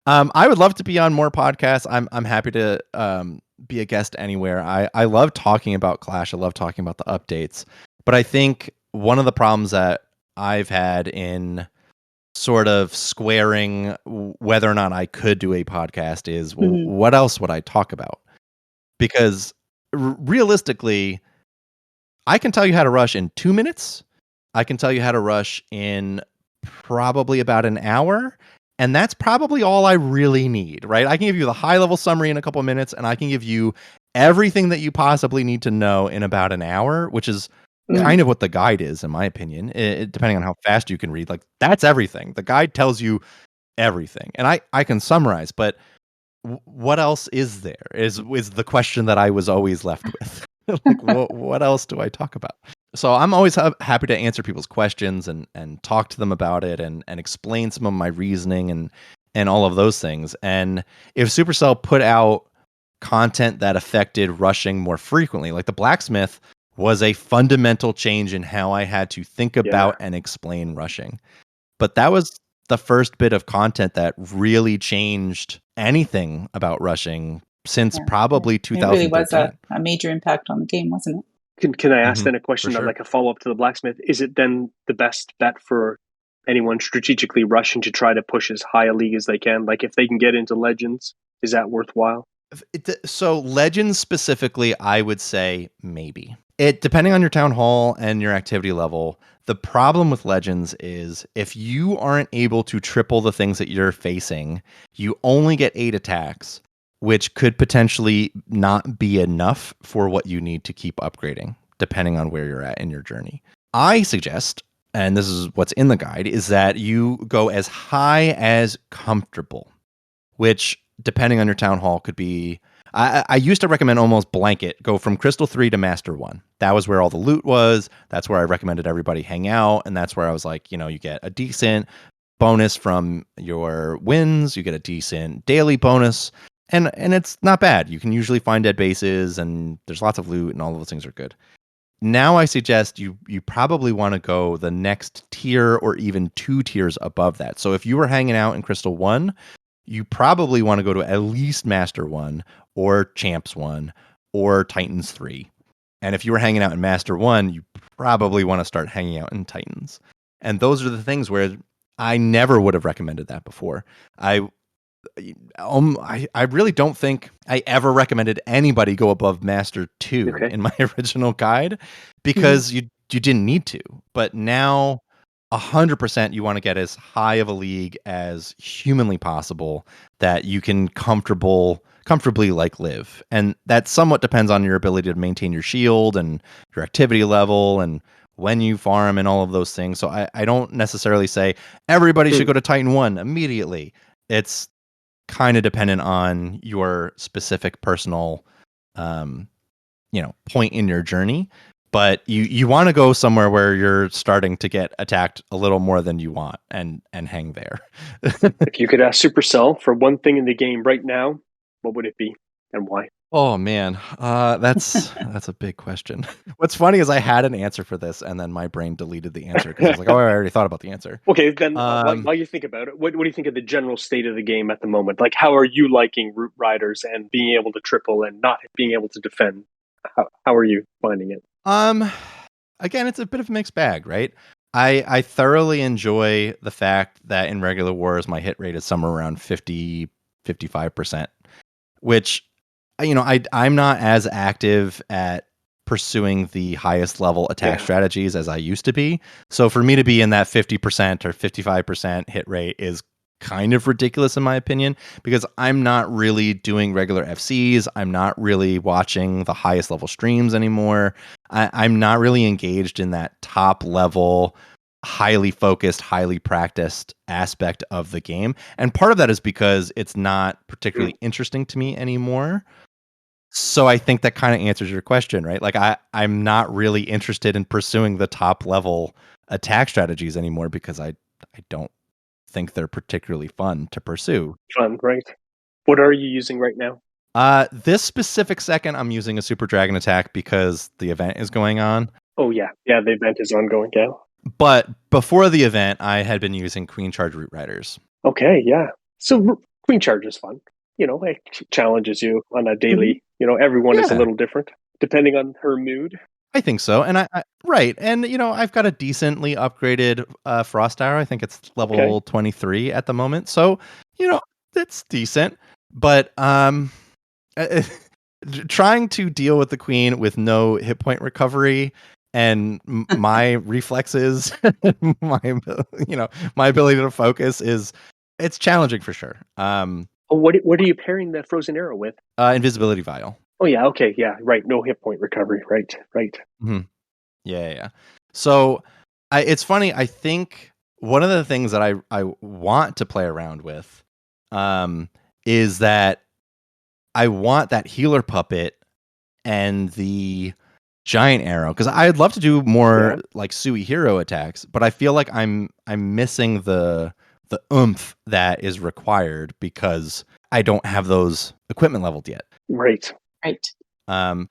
I would love to be on more podcasts. I'm happy to be a guest anywhere. I love talking about Clash. I love talking about the updates. But I think one of the problems that I've had in sort of squaring whether or not I could do a podcast is, well, what else would I talk about? Because realistically, I can tell you how to rush in 2 minutes. I can tell you how to rush in probably about an hour. And that's probably all I really need, right? I can give you the high level summary in a couple of minutes, and I can give you everything that you possibly need to know in about an hour, which is kind of what the guide is, in my opinion, depending on how fast you can read. Like, that's everything. The guide tells you everything. And I can summarize, but what else is there is the question that I was always left with. Like, what else do I talk about? So I'm always happy to answer people's questions and talk to them about it and explain some of my reasoning and all of those things. And if Supercell put out content that affected rushing more frequently, like the blacksmith was a fundamental change in how I had to think about and explain rushing. But that was the first bit of content that really changed anything about rushing since probably 2013. It really was a major impact on the game, wasn't it? Can I ask then a question of like a follow-up to the blacksmith? Is it then the best bet for anyone strategically rushing to try to push as high a league as they can? Like if they can get into Legends, is that worthwhile? So Legends specifically, I would say maybe. It depending on your town hall and your activity level. The problem with Legends is if you aren't able to triple the things that you're facing, you only get 8 attacks, which could potentially not be enough for what you need to keep upgrading, depending on where you're at in your journey. I suggest, and this is what's in the guide, is that you go as high as comfortable, which, depending on your town hall, could be... I used to recommend almost blanket, go from Crystal 3 to Master 1. That was where all the loot was. That's where I recommended everybody hang out. And that's where I was like, you get a decent bonus from your wins. You get a decent daily bonus. And it's not bad. You can usually find dead bases and there's lots of loot and all of those things are good. Now I suggest you probably want to go the next tier or even 2 tiers above that. So if you were hanging out in Crystal 1, you probably want to go to at least Master 1 or Champs 1 or Titans 3. And if you were hanging out in Master 1, you probably want to start hanging out in Titans. And those are the things where I never would have recommended that before. I I really don't think I ever recommended anybody go above Master 2 Okay. in my original guide because you didn't need to. But now 100% you want to get as high of a league as humanly possible that you can comfortably like live. And that somewhat depends on your ability to maintain your shield and your activity level and when you farm and all of those things. So I don't necessarily say everybody should go to Titan 1 immediately. It's kind of dependent on your specific personal point in your journey, but you want to go somewhere where you're starting to get attacked a little more than you want and hang there. If you could ask Supercell for one thing in the game right now, what would it be and why? Oh man, that's a big question. What's funny is I had an answer for this, and then my brain deleted the answer because I was like, "Oh, I already thought about the answer." Okay, then while you think about it, what do you think of the general state of the game at the moment? Like, how are you liking Root Riders and being able to triple and not being able to defend? How are you finding it? Again, it's a bit of a mixed bag, right? I thoroughly enjoy the fact that in regular wars my hit rate is somewhere around 50-55%, which I'm not as active at pursuing the highest level attack strategies as I used to be. So for me to be in that 50% or 55% hit rate is kind of ridiculous in my opinion, because I'm not really doing regular FCs. I'm not really watching the highest level streams anymore. I'm not really engaged in that top level, highly focused, highly practiced aspect of the game. And part of that is because it's not particularly interesting to me anymore. So I think that kind of answers your question, right? Like I'm not really interested in pursuing the top level attack strategies anymore because I don't think they're particularly fun to pursue. Fun, right? What are you using right now? This specific second, I'm using a Super Dragon attack because the event is going on. Oh yeah, the event is ongoing, yeah. But before the event, I had been using Queen Charge Root Riders. Okay, yeah. So Queen Charge is fun. It challenges you on a daily. Everyone is a little different depending on her mood. I think so, and I right, and I've got a decently upgraded Frost Arrow. I think it's level 23 at the moment, so that's decent. But trying to deal with the Queen with no hit point recovery and my reflexes, my ability to focus it's challenging for sure. What are you pairing the Frozen Arrow with? Invisibility Vial. Oh yeah, okay, yeah, right. No hit point recovery, right. Mm-hmm. Yeah. So it's funny. I think one of the things that I want to play around with is that I want that healer puppet and the giant arrow, because I'd love to do more like Sui hero attacks, but I feel like I'm missing the oomph that is required because I don't have those equipment leveled yet. Right. That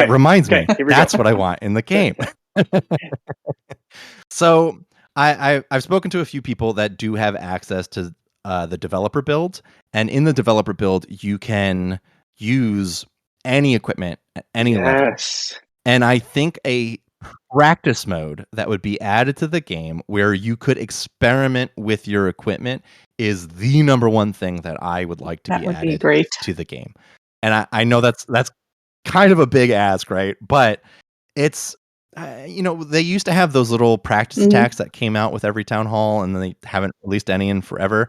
reminds me. That's what I want in the game. So I've spoken to a few people that do have access to the developer build, and in the developer build, you can use any equipment at any level. And I think a practice mode that would be added to the game where you could experiment with your equipment is the number one thing that I would like to be added to the game. And I know that's kind of a big ask, right? But it's they used to have those little practice attacks that came out with every town hall, and then they haven't released any in forever.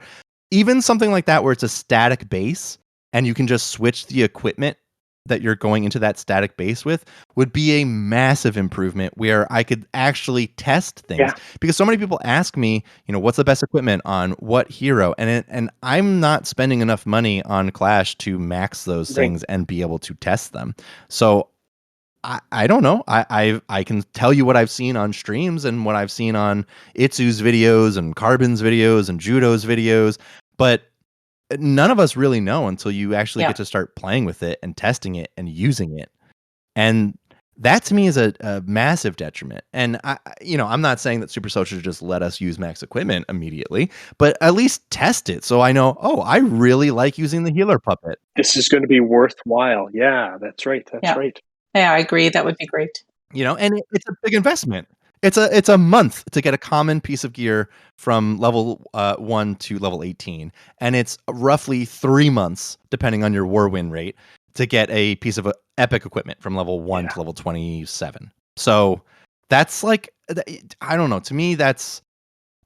Even something like that where it's a static base and you can just switch the equipment that you're going into that static base with would be a massive improvement where I could actually test things. Because so many people ask me, what's the best equipment on what hero? And I'm not spending enough money on Clash to max those things and be able to test them. So I don't know. I can tell you what I've seen on streams and what I've seen on Itsu's videos and Carbon's videos and Judo's videos, but none of us really know until you actually get to start playing with it and testing it and using it. And that to me is a massive detriment. And I'm not saying that Supercell should just let us use max equipment immediately, but at least test it so I know, I really like using the healer puppet. This is going to be worthwhile. Yeah, that's right. That's right. Yeah, I agree. That would be great. And it's a big investment. It's a month to get a common piece of gear from level 1 to level 18, and it's roughly 3 months, depending on your war win rate, to get a piece of epic equipment from level 1 to level 27. So that's like, I don't know. To me, that's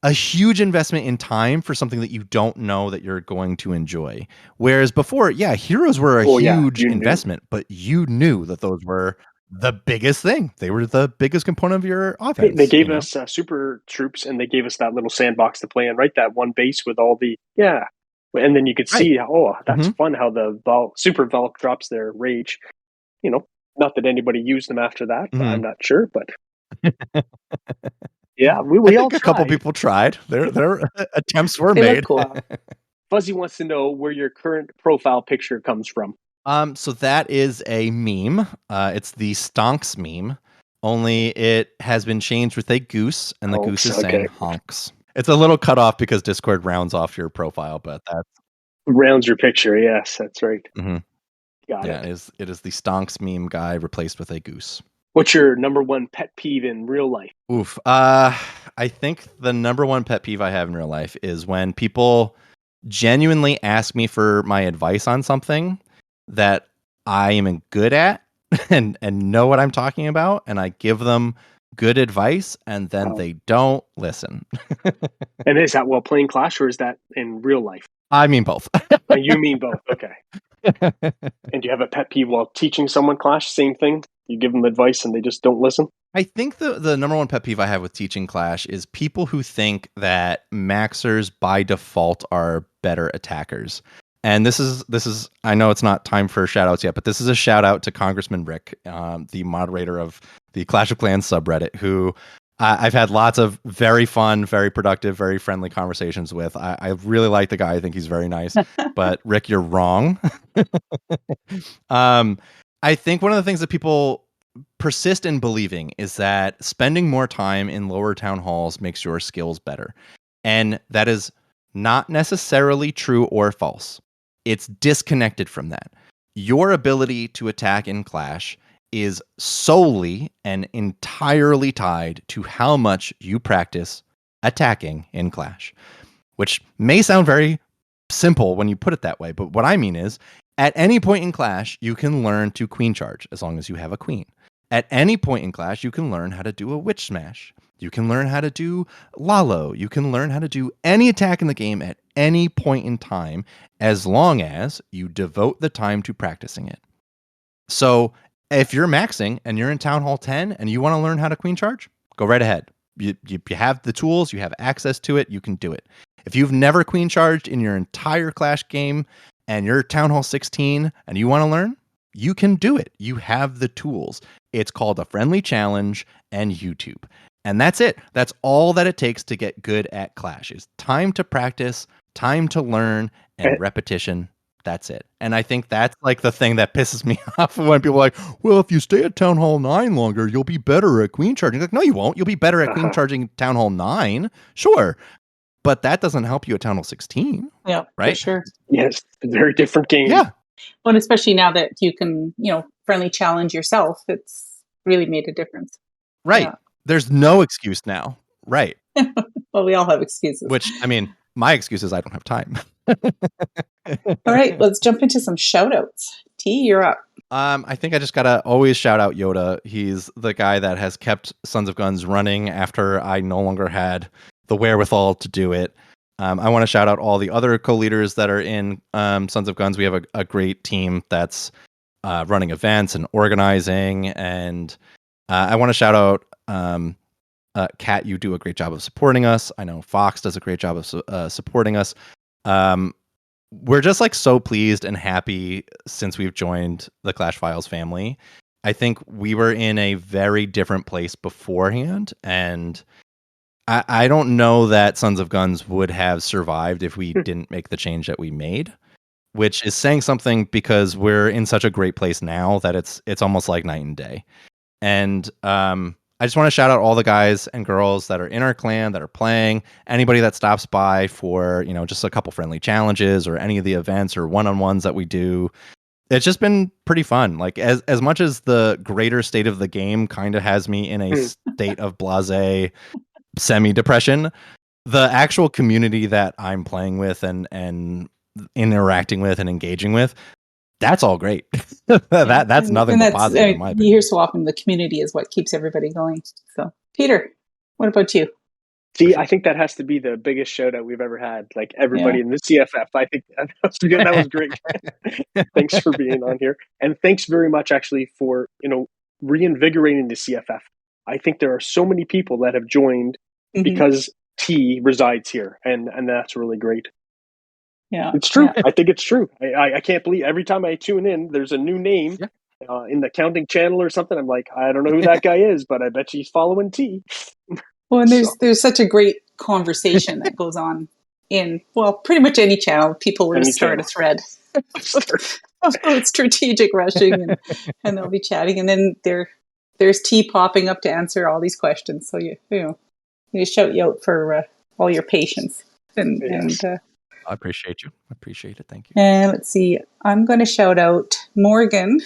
a huge investment in time for something that you don't know that you're going to enjoy. Whereas before, yeah, heroes were a huge investment, but you knew that those were the biggest thing. They were the biggest component of your offense. They gave us super troops, and they gave us that little sandbox to play in, right? That one base with all the, and then you could see, that's fun how the super Valk drops their rage. You know, not that anybody used them after that, but I'm not sure, but yeah, we all tried. A couple people tried. Their attempts were They made. look cool. Fuzzy wants to know where your current profile picture comes from. So that is a meme. It's the Stonks meme, only it has been changed with a goose, and the goose is saying honks. It's a little cut off because Discord rounds off your profile, but that rounds your picture. Yes, that's right. Mm-hmm. Got it. It is the Stonks meme guy replaced with a goose. What's your number one pet peeve in real life? Oof. I think the number one pet peeve I have in real life is when people genuinely ask me for my advice on something that I am good at and know what I'm talking about, and I give them good advice, and then they don't listen. And is that while playing Clash, or is that in real life? I mean both. You mean both, okay. And do you have a pet peeve while teaching someone Clash? Same thing? You give them advice and they just don't listen? I think the number one pet peeve I have with teaching Clash is people who think that maxers by default are better attackers. And this is I know it's not time for shout outs yet, but this is a shout out to Congressman Rick, the moderator of the Clash of Clans subreddit, who I've had lots of very fun, very productive, very friendly conversations with. I really like the guy. I think he's very nice. But Rick, you're wrong. I think one of the things that people persist in believing is that spending more time in lower town halls makes your skills better. And that is not necessarily true or false. It's disconnected from that. Your ability to attack in Clash is solely and entirely tied to how much you practice attacking in Clash, which may sound very simple when you put it that way. But what I mean is, at any point in Clash, you can learn to queen charge as long as you have a queen. At any point in Clash, you can learn how to do a witch smash. You can learn how to do Lalo. You can learn how to do any attack in the game at any point in time, as long as you devote the time to practicing it. So if you're maxing and you're in Town Hall 10 and you want to learn how to queen charge, go right ahead. You have the tools, you have access to it, you can do it. If you've never queen charged in your entire Clash game and you're Town Hall 16 and you want to learn, you can do it. You have the tools. It's called a friendly challenge and YouTube. And that's it. That's all that it takes to get good at Clash is time to practice, time to learn, and repetition. That's it. And I think that's like the thing that pisses me off when people are like, well, if you stay at Town Hall 9 longer, you'll be better at queen charging. Like, no, you won't. You'll be better at queen charging Town Hall 9. Sure. But that doesn't help you at Town Hall 16. Yeah, right? For sure. Yes, a very different game. Yeah. Well, and especially now that you can, friendly challenge yourself, it's really made a difference. Right. Yeah. There's no excuse now. Right. Well, we all have excuses. Which, I mean, my excuse is I don't have time. All right, let's jump into some shout outs. T, you're up. I think I just gotta always shout out Yoda. He's the guy that has kept Sons of Guns running after I no longer had the wherewithal to do it. I want to shout out all the other co-leaders that are in Sons of Guns. We have a great team that's running events and organizing. And I want to shout out Kat, you do a great job of supporting us. I know Fox does a great job of supporting us. We're just like so pleased and happy since we've joined the Clash Files family. I think we were in a very different place beforehand, and I don't know that Sons of Guns would have survived if we didn't make the change that we made, which is saying something because we're in such a great place now that it's almost like night and day. And I just want to shout out all the guys and girls that are in our clan that are playing, anybody that stops by for, just a couple friendly challenges or any of the events or one-on-ones that we do. it's just been pretty fun. Like as much as the greater state of the game kind of has me in a state of blasé semi-depression, the actual community that I'm playing with and interacting with and engaging with, that's all great. That's nothing but positive in my opinion. You hear so often the community is what keeps everybody going. So, Peter, what about you? See, I think that has to be the biggest show that we've ever had. Like everybody in the CFF. I think that was great. Thanks for being on here. And thanks very much actually for, reinvigorating the CFF. I think there are so many people that have joined because T resides here, and that's really great. Yeah, it's true. Yeah. I think it's true. I can't believe every time I tune in, there's a new name in the counting channel or something. I'm like, I don't know who that guy is, but I bet he's following T. Well, and there's such a great conversation that goes on in, pretty much any channel. People will just start a thread about strategic rushing, and they'll be chatting, and then there's T popping up to answer all these questions. So you shout you out for all your patience and I appreciate you. I appreciate it. Thank you. And let's see. I'm going to shout out Morgan.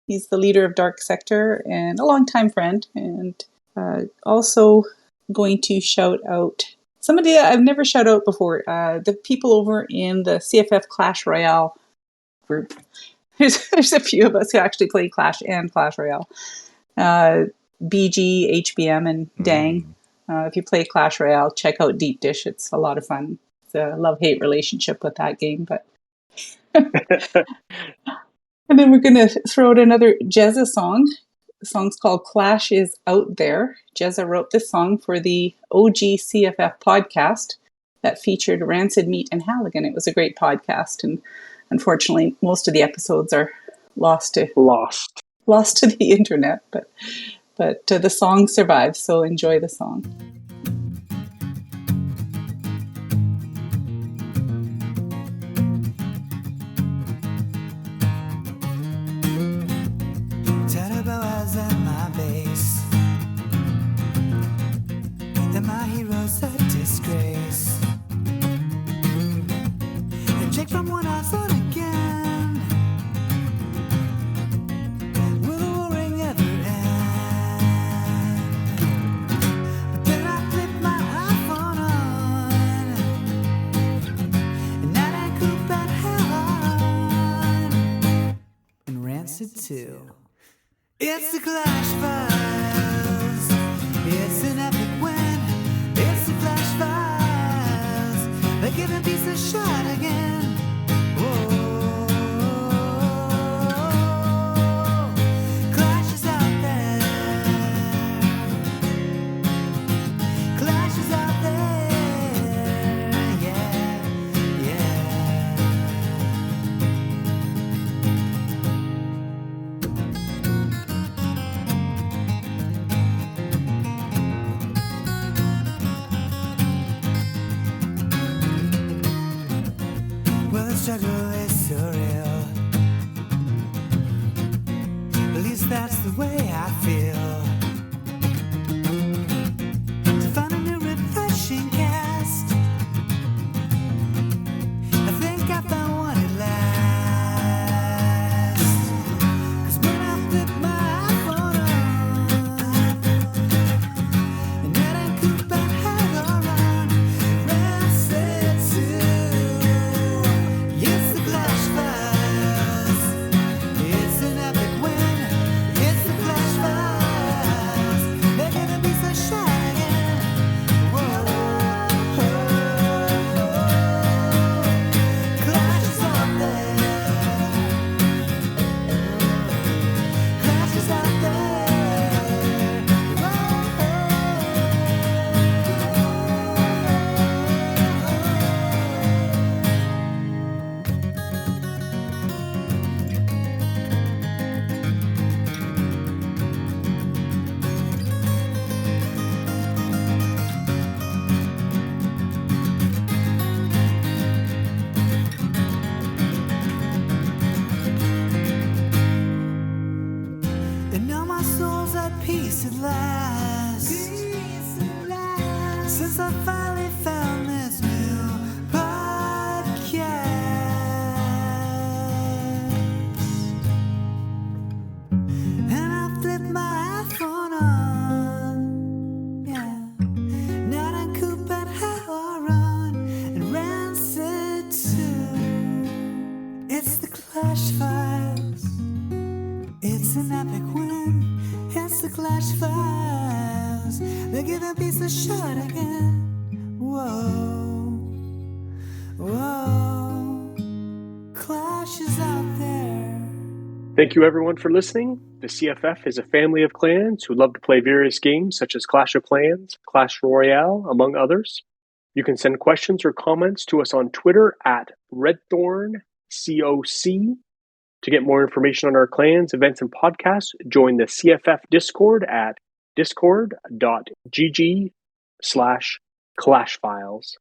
He's the leader of Dark Sector and a longtime friend. And also going to shout out somebody I've never shouted out before. The people over in the CFF Clash Royale group. There's a few of us who actually play Clash and Clash Royale. BG, HBM, and Dang. If you play Clash Royale, check out Deep Dish. It's a lot of fun. A love-hate relationship with that game, but and then we're going to throw out another Jezza song. The song's called Clash is Out There. Jezza wrote this song for the OG CFF podcast that featured Rancid Meat and Halligan. It was a great podcast, and unfortunately most of the episodes are lost to the internet, but the song survives, so enjoy the song. It's the Clash Files. It's an epic win. It's the Clash Files. They give a piece a shot again. Whoa. Clash is out there. Clash is out there. Yeah, yeah. Struggle is surreal. At least that's the way I feel. To find a new refreshing cast, I think I found one at last. 'Cause when I flip my iPhone on, and that ain't cool but hell around, Rancid 2. It's the Clash Files. It's an epic win. It's the Clash Files. They're gonna be so shy again. Whoa. Clash is out there. Clash is out there. Whoa. And now my soul's at peace at last. Since I finally found this new podcast. Clash Files. They're giving peace a shot again. Whoa, whoa, Clash is out there. Thank you, everyone, for listening. The CFF is a family of clans who love to play various games such as Clash of Clans, Clash Royale, among others. You can send questions or comments to us on Twitter at RedthornCOC. To get more information on our clans, events, and podcasts, join the CFF Discord at discord.gg/clashfiles.